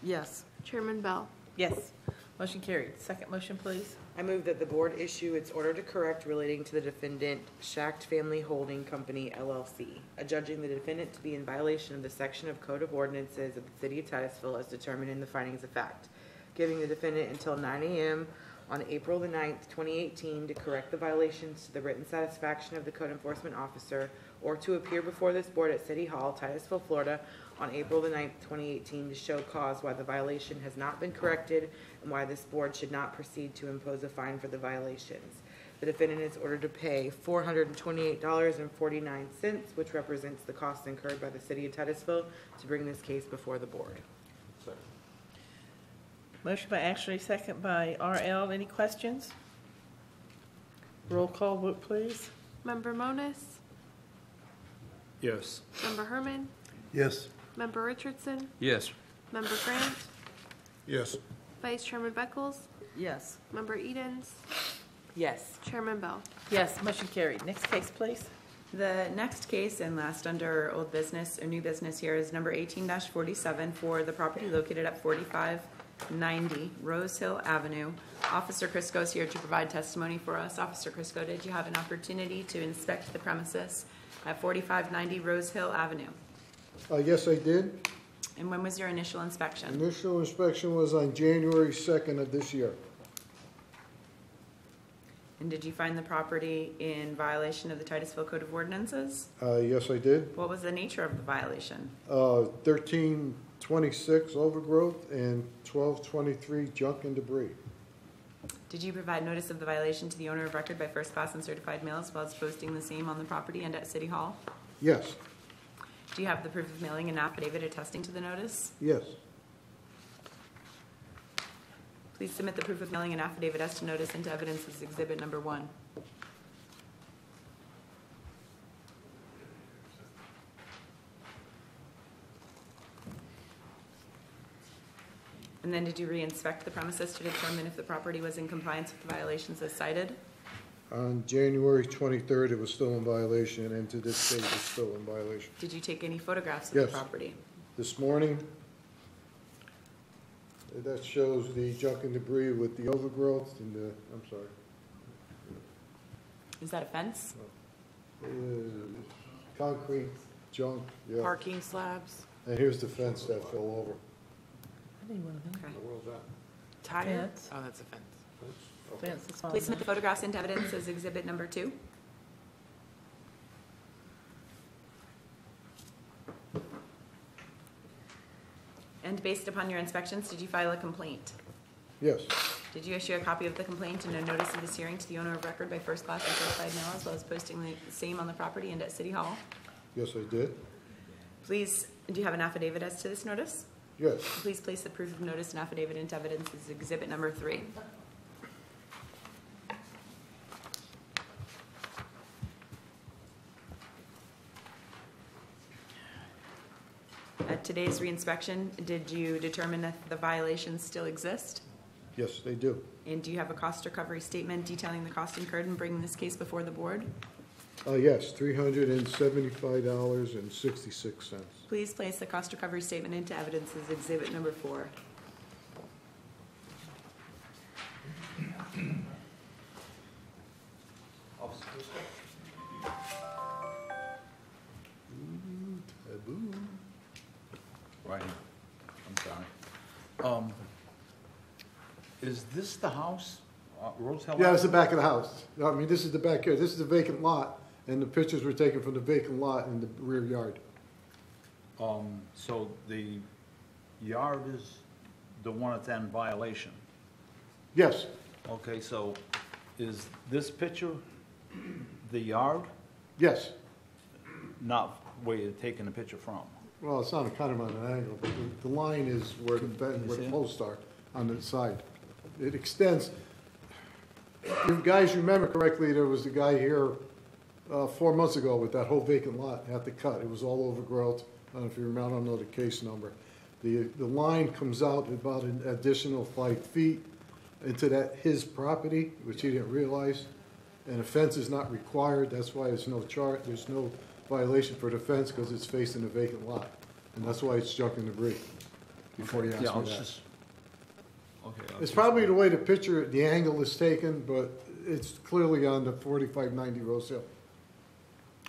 Yes. Chairman Bell? Yes. Motion carried. Second motion, please. I move that the board issue its order to correct relating to the defendant Schacht Family Holding Company, LLC, adjudging the defendant to be in violation of the section of Code of Ordinances of the City of Titusville as determined in the findings of fact, giving the defendant until 9 a.m. on April the 9th, 2018 to correct the violations to the written satisfaction of the code enforcement officer or to appear before this board at City Hall, Titusville, Florida on April the 9th, 2018 to show cause why the violation has not been corrected and why this board should not proceed to impose a fine for the violations. The defendant is ordered to pay $428.49, which represents the costs incurred by the City of Titusville to bring this case before the board. Second. Motion by Ashley, second by RL. Any questions? Roll call vote, please. Member Monis? Yes. Member Herman? Yes. Member Richardson? Yes. Member Grant? Yes. Vice Chairman Beckles? Yes. Member Edens? Yes. Chairman Bell? Yes, motion carried. Next case, please. The next case and last under old business or new business here is number 18-47 for the property located at 4590 Rose Hill Avenue. Officer Crisco is here to provide testimony for us. Officer Crisco, did you have an opportunity to inspect the premises at 4590 Rose Hill Avenue? Yes, I did. And when was your initial inspection? Initial inspection was on January 2nd of this year. And did you find the property in violation of the Titusville Code of Ordinances? Yes, I did. What was the nature of the violation? 1326 overgrowth and 1223 junk and debris. Did you provide notice of the violation to the owner of record by first class and certified mail as well as posting the same on the property and at City Hall? Yes. Do you have the proof of mailing and affidavit attesting to the notice? Yes. Please submit the proof of mailing and affidavit as to notice into evidence as exhibit number 1. And then did you re-inspect the premises to determine if the property was in compliance with the violations as cited? On January 23rd, it was still in violation, and to this date, it's still in violation. Did you take any photographs of Yes. the property? This morning, that shows the junk and debris with the overgrowth and the, I'm sorry, Is that a fence? concrete junk, yeah. Parking slabs? And here's the fence that fell over. I need one of them. Okay. What was that? Tire? Fence. Oh, that's a fence. Fence is fine. Please submit the photographs into evidence as exhibit number 2. And based upon your inspections, did you file a complaint? Yes. Did you issue a copy of the complaint and a notice of this hearing to the owner of record by first class and certified mail as well as posting the same on the property and at City Hall? Yes, I did. Please, do you have an affidavit as to this notice? Yes. Please place the proof of notice and affidavit into evidence as exhibit number 3. At today's reinspection, did you determine that the violations still exist? Yes, they do. And do you have a cost recovery statement detailing the cost incurred in bringing this case before the board? Yes, $375.66. Please place the cost recovery statement into evidence as exhibit number 4. Right, I'm sorry. Is this the house, Rose Hill? Yeah, it's the back of the house. I mean, this is the backyard. This is the vacant lot, and the pictures were taken from the vacant lot in the rear yard. So the yard is the one that's in violation? Yes, Okay, so is this picture the yard? yes. Not where you're taking the picture from? Well, it's on kind of on an angle, but the line is where where the posts are on the side. It extends. If you guys remember correctly, there was a guy here 4 months ago with that whole vacant lot, had to cut. It was all overgrowth. I don't know if you remember, I don't know the case number. The line comes out about an additional 5 feet into his property, which he didn't realize. And a fence is not required. That's why there's no violation for the fence, because it's facing a vacant lot. And that's why it's junk and debris, before you ask Yeah, me it's that. just, okay. It's probably the way the picture, the angle is taken, but it's clearly on the 4590 Rose Hill.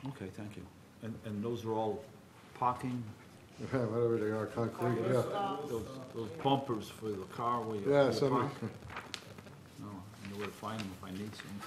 Okay, thank you. And those are all parking, Yeah, whatever they are, concrete, yeah. those bumpers for the car where you Yeah, where you some, park? No, I know where to find them if I need some.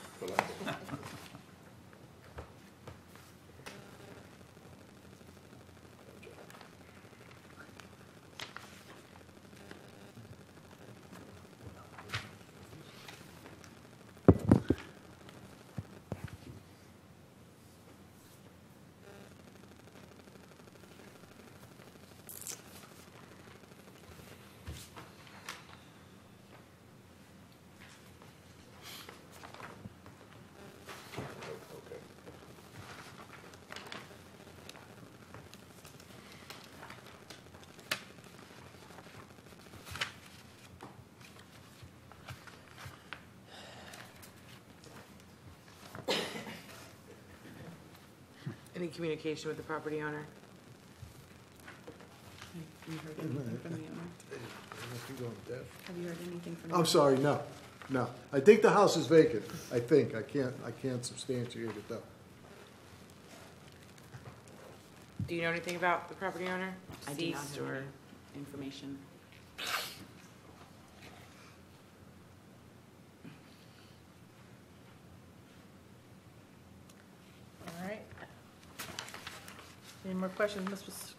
Any communication with the property owner? Have you heard anything from the owner? Have you heard anything from the I'm sorry, no. I think the house is vacant. I think. I can't substantiate it though. Do you know anything about the property owner? I do not Deceased have or? any information. All right. Any more questions, Mr.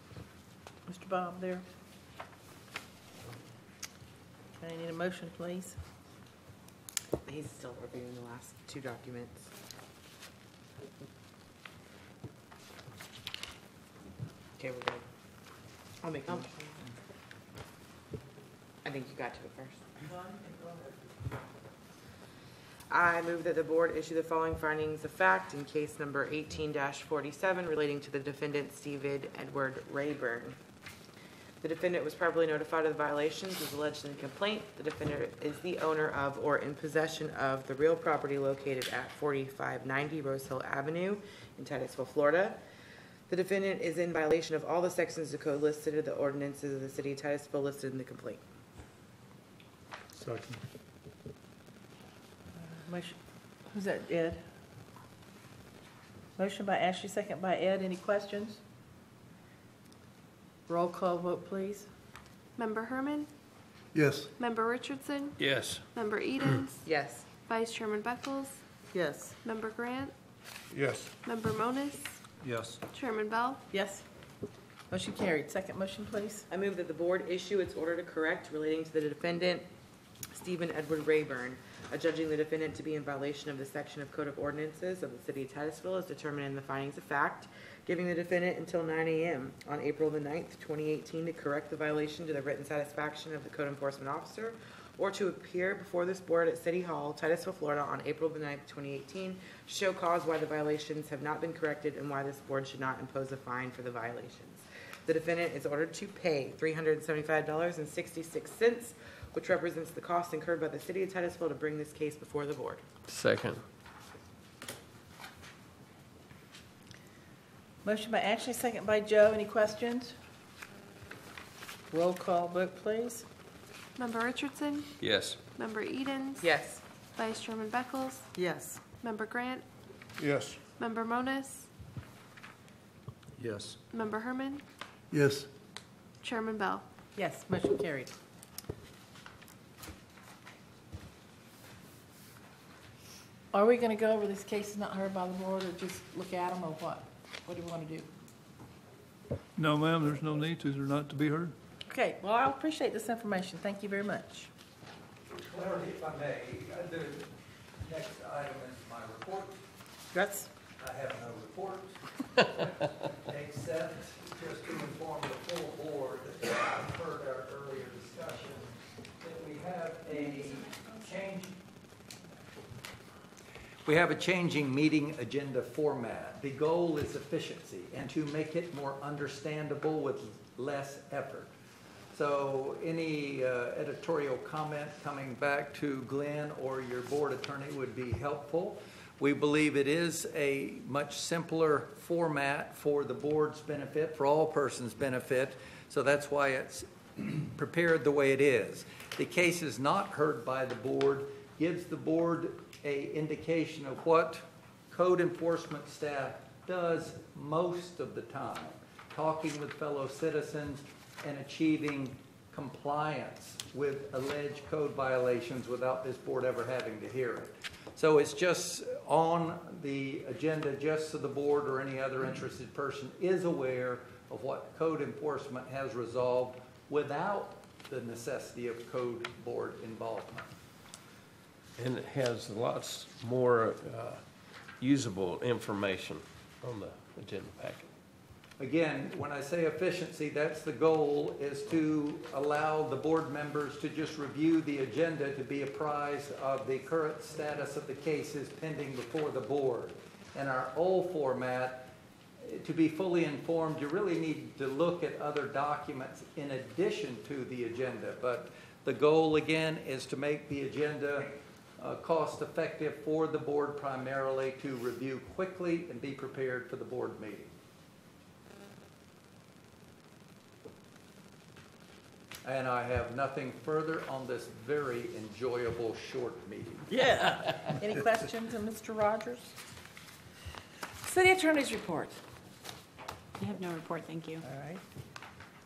Bob there? Okay, I need a motion, please. He's still reviewing the last 2 documents. Okay, we're good. I'll make a motion. I think you got to it first. I move that the board issue the following findings of fact in case number 18-47 relating to the defendant Stephen Edward Rayburn. The defendant was properly notified of the violations as alleged in the complaint. The defendant is the owner of or in possession of the real property located at 4590 Rose Hill Avenue in Titusville, Florida. The defendant is in violation of all the sections of the code listed in the ordinances of the city of Titusville listed in the complaint. Second. Motion, who's that, Ed? Motion by Ashley, second by Ed. Any questions? Roll call vote, please. Member Herman? Yes. Member Richardson? Yes. Member Edens? Yes. Vice Chairman Beckles? Yes. Member Grant? Yes. Member Moniz? Yes. Chairman Bell? Yes. Motion carried. Second motion, please. I move that the board issue its order to correct relating to the defendant, Stephen Edward Rayburn, adjudging the defendant to be in violation of the section of Code of Ordinances of the City of Titusville as determined in the findings of fact, giving the defendant until 9 a.m. on April the 9th, 2018 to correct the violation to the written satisfaction of the code enforcement officer, or to appear before this board at City Hall, Titusville, Florida on April the 9th, 2018, to show cause why the violations have not been corrected and why this board should not impose a fine for the violations. The defendant is ordered to pay $375.66 which represents the cost incurred by the city of Titusville to bring this case before the board. Second. Motion by Ashley, second by Joe. Any questions? Roll call vote, please. Member Richardson? Yes. Member Edens? Yes. Vice Chairman Beckles? Yes. Member Grant? Yes. Member Moniz? Yes. Member Herman? Yes. Chairman Bell? Yes, motion carried. Are we going to go over these cases not heard by the board, or just look at them, or what? What do we want to do? No, ma'am, there's no need to. They're not to be heard. Okay, well, I appreciate this information. Thank you very much. Clarity, if I may, the next item is my report. That's I have no report, except just to inform the full board that I've heard our earlier discussion, that we have a change. We have a changing meeting agenda format. The goal is efficiency and to make it more understandable with less effort. So any editorial comment coming back to Glenn or your board attorney would be helpful. We believe it is a much simpler format for the board's benefit, for all persons' benefit. So that's why it's prepared the way it is. The case is not heard by the board, gives the board a indication of what code enforcement staff does most of the time, talking with fellow citizens and achieving compliance with alleged code violations without this board ever having to hear it. So it's just on the agenda just so the board or any other interested person is aware of what code enforcement has resolved without the necessity of code board involvement. And it has lots more usable information on the agenda packet. Again, when I say efficiency, that's the goal, is to allow the board members to just review the agenda to be apprised of the current status of the cases pending before the board. In our old format, to be fully informed, you really need to look at other documents in addition to the agenda. But the goal, again, is to make the agenda cost effective for the board primarily, to review quickly and be prepared for the board meeting. And I have nothing further on this very enjoyable short meeting. Yeah. Any questions of Mr. Rogers? City Attorney's report. I have no report, thank you. All right.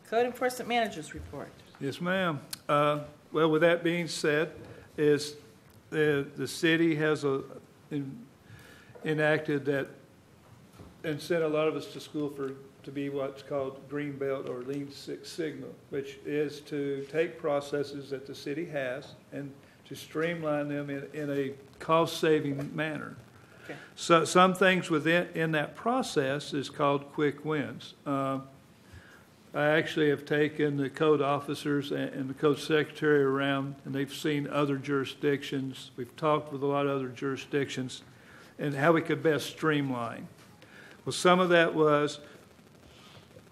Code Enforcement Manager's report. Yes, ma'am. Well, with that being said, is the city has enacted that and sent a lot of us to school to be what's called Green Belt or Lean Six Sigma, which is to take processes that the city has and to streamline them in a cost-saving manner. Okay. So some things in that process is called quick wins. I actually have taken the code officers and the code secretary around, and they've seen other jurisdictions. We've talked with a lot of other jurisdictions and how we could best streamline. Well, some of that was,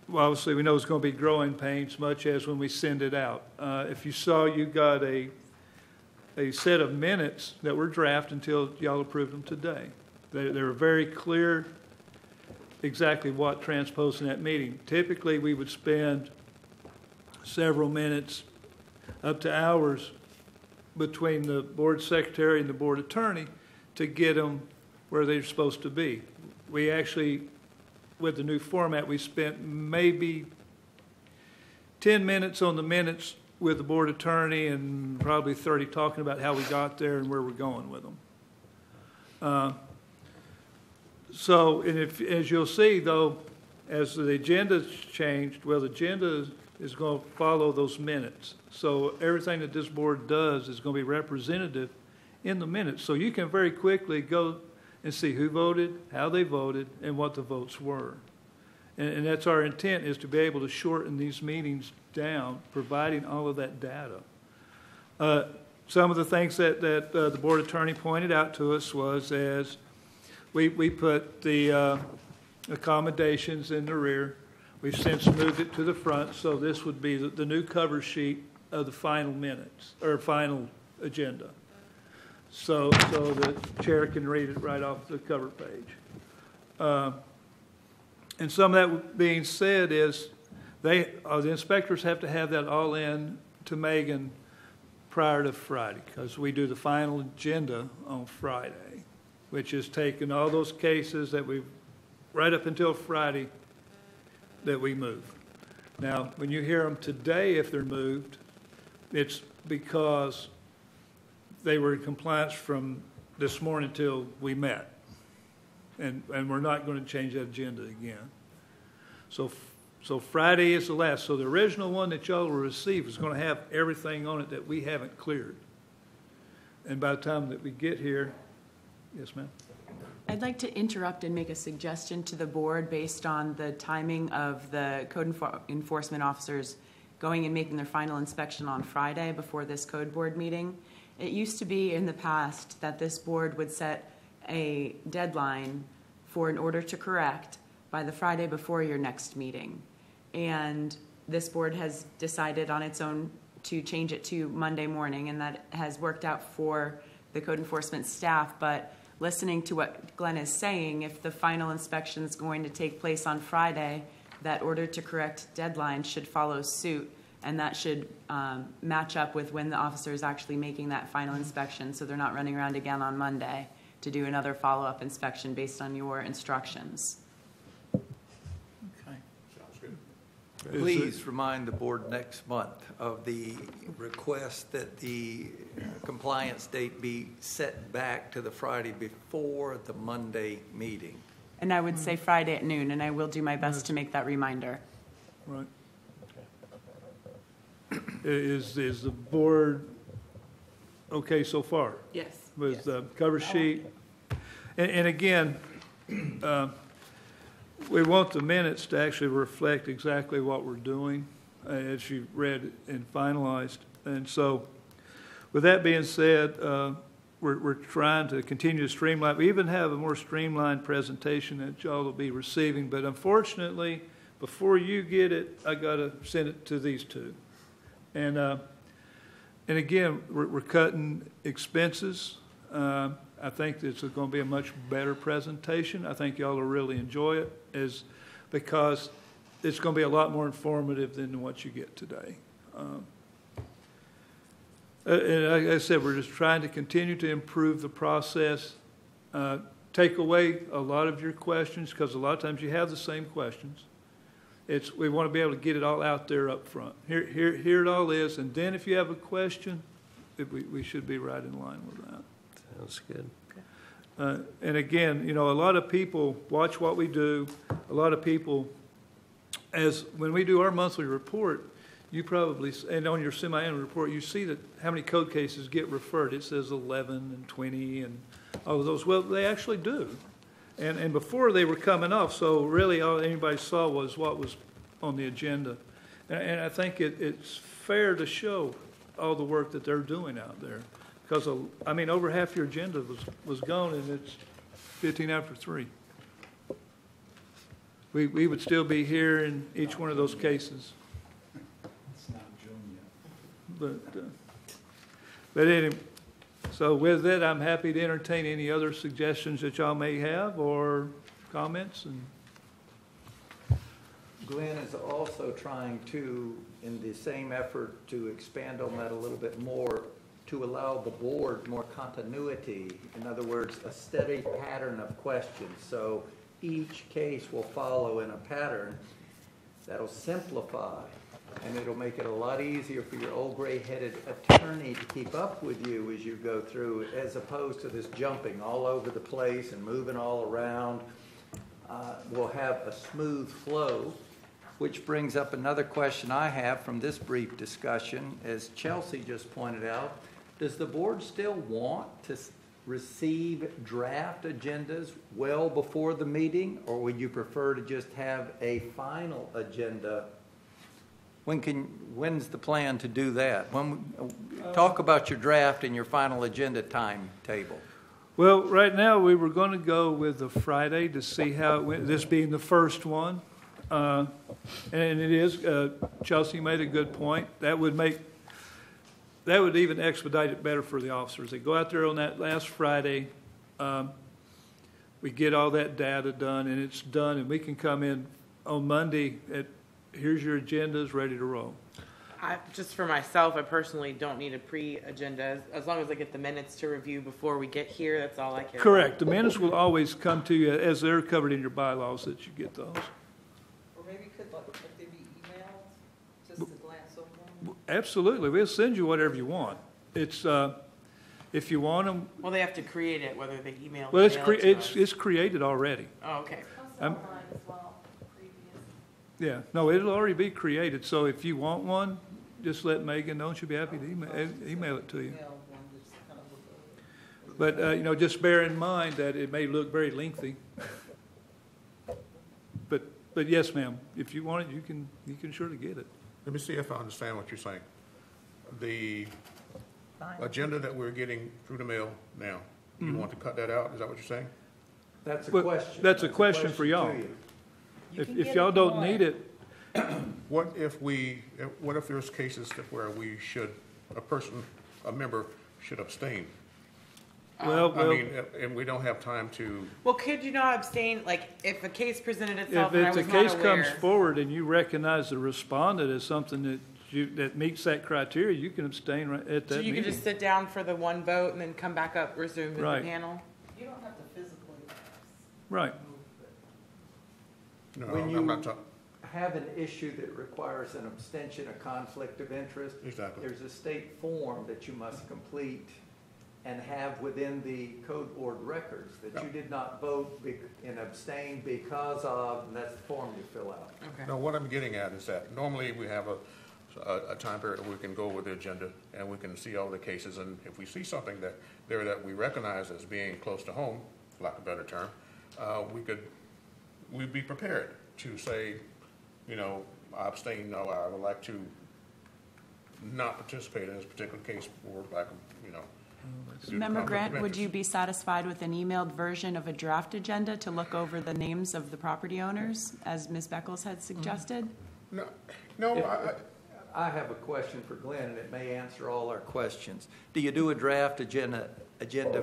well, obviously we know it's going to be growing pains, much as when we send it out. If you saw, you got a set of minutes that were drafted until y'all approved them today. They were very clear exactly what transposed in that meeting. Typically, we would spend several minutes, up to hours, between the board secretary and the board attorney to get them where they're supposed to be. We actually, with the new format, we spent maybe 10 minutes on the minutes with the board attorney and probably 30 talking about how we got there and where we're going with them. So, and as you'll see, though, as the agenda's changed, well, the agenda is going to follow those minutes. So everything that this board does is going to be representative in the minutes. So you can very quickly go and see who voted, how they voted, and what the votes were. And that's our intent, is to be able to shorten these meetings down, providing all of that data. Some of the things that the board attorney pointed out to us was, as we put the accommodations in the rear. We've since moved it to the front, so this would be the new cover sheet of the final minutes, or final agenda. So the chair can read it right off the cover page. And some of that being said is the inspectors have to have that all in to Megan prior to Friday, because we do the final agenda on Friday, which is taking all those cases that we've, right up until Friday, that we move. Now, when you hear them today, if they're moved, it's because they were in compliance from this morning till we met. And we're not going to change that agenda again. So Friday is the last. So the original one that y'all will receive is going to have everything on it that we haven't cleared. And by the time that we get here, yes, ma'am? I'd like to interrupt and make a suggestion to the board based on the timing of the code enforcement officers going and making their final inspection on Friday before this code board meeting. It used to be in the past that this board would set a deadline for an order to correct by the Friday before your next meeting. And this board has decided on its own to change it to Monday morning, and that has worked out for the code enforcement staff. But listening to what Glenn is saying, if the final inspection is going to take place on Friday, that order to correct deadline should follow suit, and that should match up with when the officer is actually making that final inspection, so they're not running around again on Monday to do another follow-up inspection based on your instructions. Okay. Sounds good. Please remind the board next month of the request that the compliance date be set back to the Friday before the Monday meeting. And I would say Friday at noon, and I will do my best to make that reminder. Right. Is the board okay so far? Yes. With the cover sheet? And again, we want the minutes to actually reflect exactly what we're doing, as you read and finalized. And so, with that being said, we're trying to continue to streamline. We even have a more streamlined presentation that y'all will be receiving. But unfortunately, before you get it, I got to send it to these two. And again, we're cutting expenses. I think it's going to be a much better presentation. I think y'all will really enjoy it, because it's going to be a lot more informative than what you get today. And like I said, we're just trying to continue to improve the process, take away a lot of your questions, because a lot of times you have the same questions. We want to be able to get it all out there up front. Here it all is, and then if you have a question, we should be right in line with that. Sounds good. And again, a lot of people watch what we do. A lot of people, when we do our monthly report, you probably, and on your semi-annual report, you see that how many code cases get referred. It says 11 and 20 and all of those. Well, they actually do. And before they were coming off, so really all anybody saw was what was on the agenda. And I think it's fair to show all the work that they're doing out there. Because, over half your agenda was gone, and it's 15 after 3. We would still be here in each one of those cases. It's not June yet. But anyway, so with that, I'm happy to entertain any other suggestions that y'all may have or comments. And Glenn is also trying to, in the same effort to expand on that a little bit more, to allow the board more continuity. In other words, a steady pattern of questions. So each case will follow in a pattern that'll simplify, and it'll make it a lot easier for your old gray-headed attorney to keep up with you as you go through, as opposed to this jumping all over the place and moving all around. We'll have a smooth flow, which brings up another question I have from this brief discussion. As Chelsea just pointed out, does the board still want to receive draft agendas well before the meeting, or would you prefer to just have a final agenda? When's the plan to do that? Talk about your draft and your final agenda timetable. Well, right now we were going to go with the Friday to see how it went, this being the first one. And it is, Chelsea made a good point. That would make that would even expedite it better for the officers. They go out there on that last Friday, we get all that data done, and it's done, and we can come in on Monday at, here's your agendas, ready to roll. Just for myself, I personally don't need a pre-agenda. As long as I get the minutes to review before we get here, that's all I care Correct. The minutes will always come to you as they're covered in your bylaws that you get those. Or maybe could, like, if they be emailed, just to glance over them? Absolutely. We'll send you whatever you want. It's, if you want them, Well, they have to create it, whether they email well, mail it to us. it's created already. Oh, okay. Yeah, no, it'll already be created, so if you want one, just let Megan know, she'll be happy to email it to you. But, you know, just bear in mind that it may look very lengthy. But yes, ma'am, if you want it, you can surely get it. Let me see if I understand what you're saying. The agenda that we're getting through the mail now, you want to cut that out? Is that what you're saying? That's a Well, question. that's a question for y'all. to you. If y'all don't need it, What if there's cases where we should, a member should abstain? well, I mean, and we don't have time to, Well, could you not abstain, like, if a case presented itself if and I a was not case aware? comes forward and you recognize the respondent as something that meets that criteria, you can abstain right at that So you meeting. could just sit down for the one vote and then come back up, resume with Right. the panel? You don't have to physically Right. no, When I'm you not talking, have an issue that requires an abstention, a conflict of interest, exactly. there's a state form that you must complete and have within the code board records that you did not vote and abstain because of, and that's the form you fill out. Okay. No, what I'm getting at is that normally we have a time period where we can go with the agenda and we can see all the cases, and if we see something that we recognize as being close to home, for lack of a better term, we'd be prepared to say, you know, I abstain, no, I would like to not participate in this particular case for lack of, you know. due to Member conflict of Grant, would interest. you be satisfied with an emailed version of a draft agenda to look over the names of the property owners, as Ms. Beckles had suggested? No, I have a question for Glenn, and it may answer all our questions. Do you do a draft agenda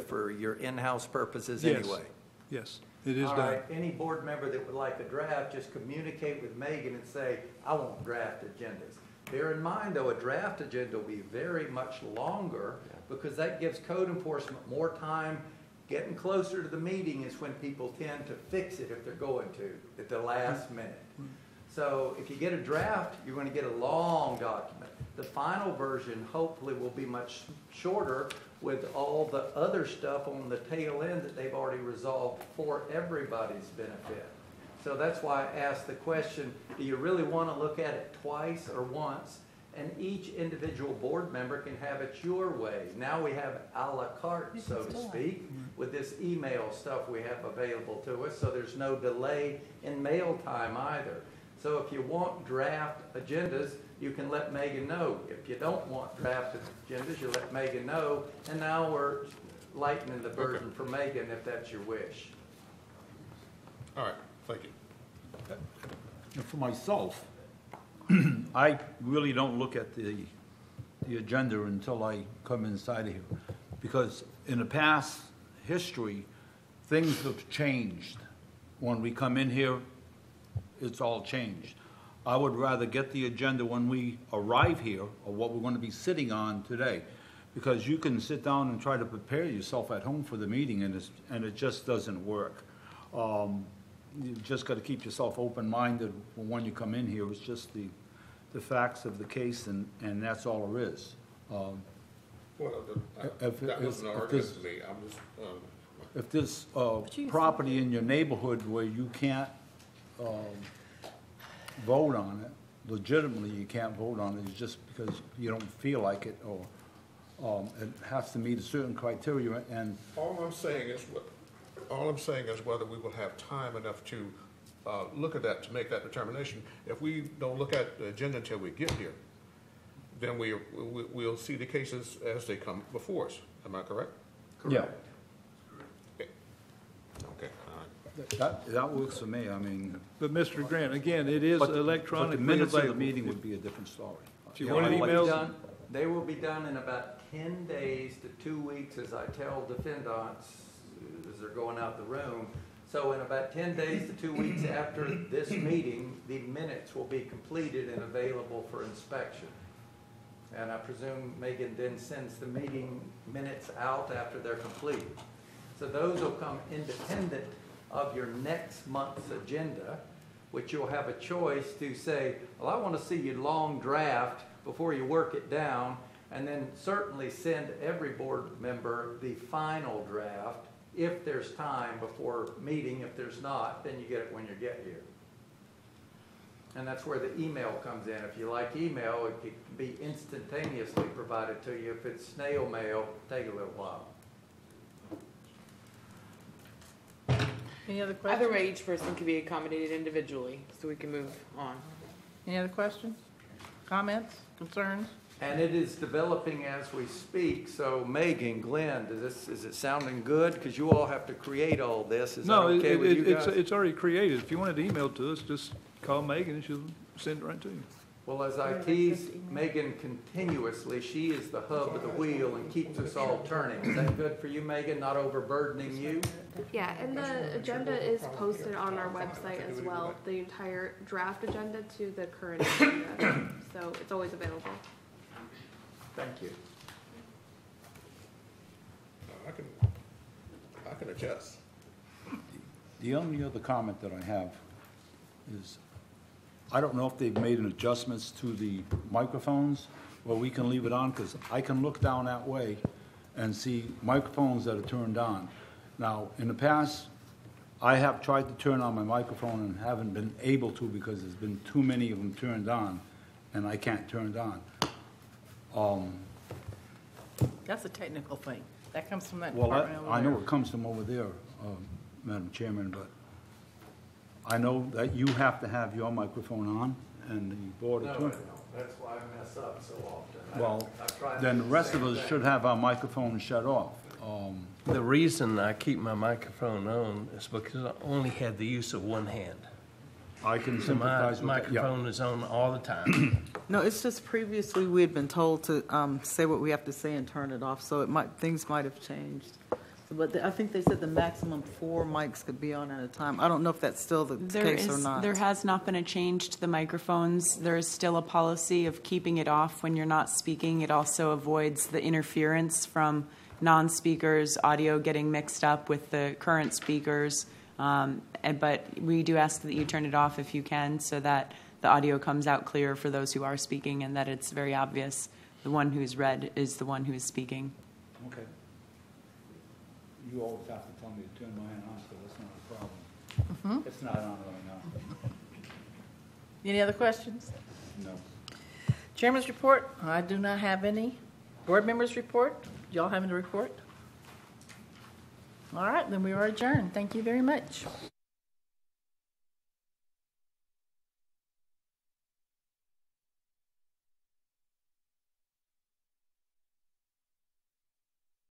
for your in-house purposes Yes. anyway? Yes, it is All done. right, any board member that would like a draft, just communicate with Megan and say, I want draft agendas. Bear in mind, though, a draft agenda will be very much longer because that gives code enforcement more time. Getting closer to the meeting is when people tend to fix it if they're going to, at the last minute. So if you get a draft, you're going to get a long document. The final version hopefully will be much shorter with all the other stuff on the tail end that they've already resolved for everybody's benefit. So that's why I asked the question, do you really want to look at it twice or once? And each individual board member can have it your way. Now we have a la carte, so to speak, with this email stuff we have available to us, so there's no delay in mail time either. So if you want draft agendas, you can let Megan know. If you don't want draft agendas, you let Megan know. And now we're lightening the burden for Megan if that's your wish. all right, thank you. And for myself, I really don't look at the agenda until I come inside of here. Because in the past history, things have changed. When we come in here, it's all changed. I would rather get the agenda when we arrive here, or what we're going to be sitting on today. Because you can sit down and try to prepare yourself at home for the meeting, and it just doesn't work. You just got to keep yourself open-minded when you come in here. It's just the facts of the case, and that's all there is. Well, If- that if- was an if argument this- to me, I'm just, If there's property in your neighborhood where you can't vote on it, legitimately you can't vote on it, it's just because you don't feel like it, or it has to meet a certain criteria, and all I'm saying is whether we will have time enough to look at that, to make that determination. If we don't look at the agenda until we get here, then we'll see the cases as they come before us. Am I correct? yeah, Okay, all right. that works for me. I mean, But Mr. Grant, again, it is but the electronically minutes of the available. meeting would be a different story. If you Yeah, want I'd it like to emailed, done. They will be done in about 10 days to 2 weeks, as I tell defendants as they're going out the room. So in about 10 days to 2 weeks after this meeting, the minutes will be completed and available for inspection. And I presume Megan then sends the meeting minutes out after they're complete. So those will come independent of your next month's agenda, which you'll have a choice to say, well, I want to see your long draft before you work it down, and then certainly send every board member the final draft if there's time before meeting. If there's not, then you get it when you get here. And that's where the email comes in. If you like email, it can be instantaneously provided to you. If it's snail mail, take a little while. Any other questions? Either way, each person can be accommodated individually, so we can move on. Any other questions, comments, concerns? And it is developing as we speak. So Megan, Glenn, is it sounding good? Because you all have to create all this. Is that okay with you guys? It's already created. If you wanted to email it to us, just call Megan and she'll send it right to you. Well, as I tease Megan continuously, she is the hub of the wheel and keeps us all turning. Is that good for you, Megan? Not overburdening you? Yeah, and the agenda is posted on our website as well, the entire draft agenda to the current agenda. So it's always available. Thank you. I can adjust. The only other comment that I have is, I don't know if they've made an adjustments to the microphones, or we can leave it on, because I can look down that way and see microphones that are turned on. Now, in the past, I have tried to turn on my microphone and haven't been able to because there's been too many of them turned on, and I can't turn it on. That's a technical thing. That comes from that Well, department over I know there. it comes from over there, Madam Chairman, but I know that you have to have your microphone on, and the board No, I attorney. don't. That's why I mess up so often. Well, I've tried then to the do rest of same us thing. should have our microphones shut off. The reason I keep my microphone on is because I only have the use of one hand. I can So my sympathize with that. Yeah. microphone is on all the time. No, it's just previously we had been told to say what we have to say and turn it off, so things might have changed. But I think they said the maximum 4 mics could be on at a time. I don't know if that's still the case or not. There has not been a change to the microphones. There is still a policy of keeping it off when you're not speaking. It also avoids the interference from non-speakers, audio getting mixed up with the current speakers. But we do ask that you turn it off if you can, so that the audio comes out clear for those who are speaking, and that it's very obvious the one who's read is the one who is speaking. Okay. You always have to tell me to turn mine on, so that's not a problem. It's not on right now. Any other questions? No. Chairman's report, I do not have any. Board members report, do y'all have any report? All right, then we are adjourned. Thank you very much.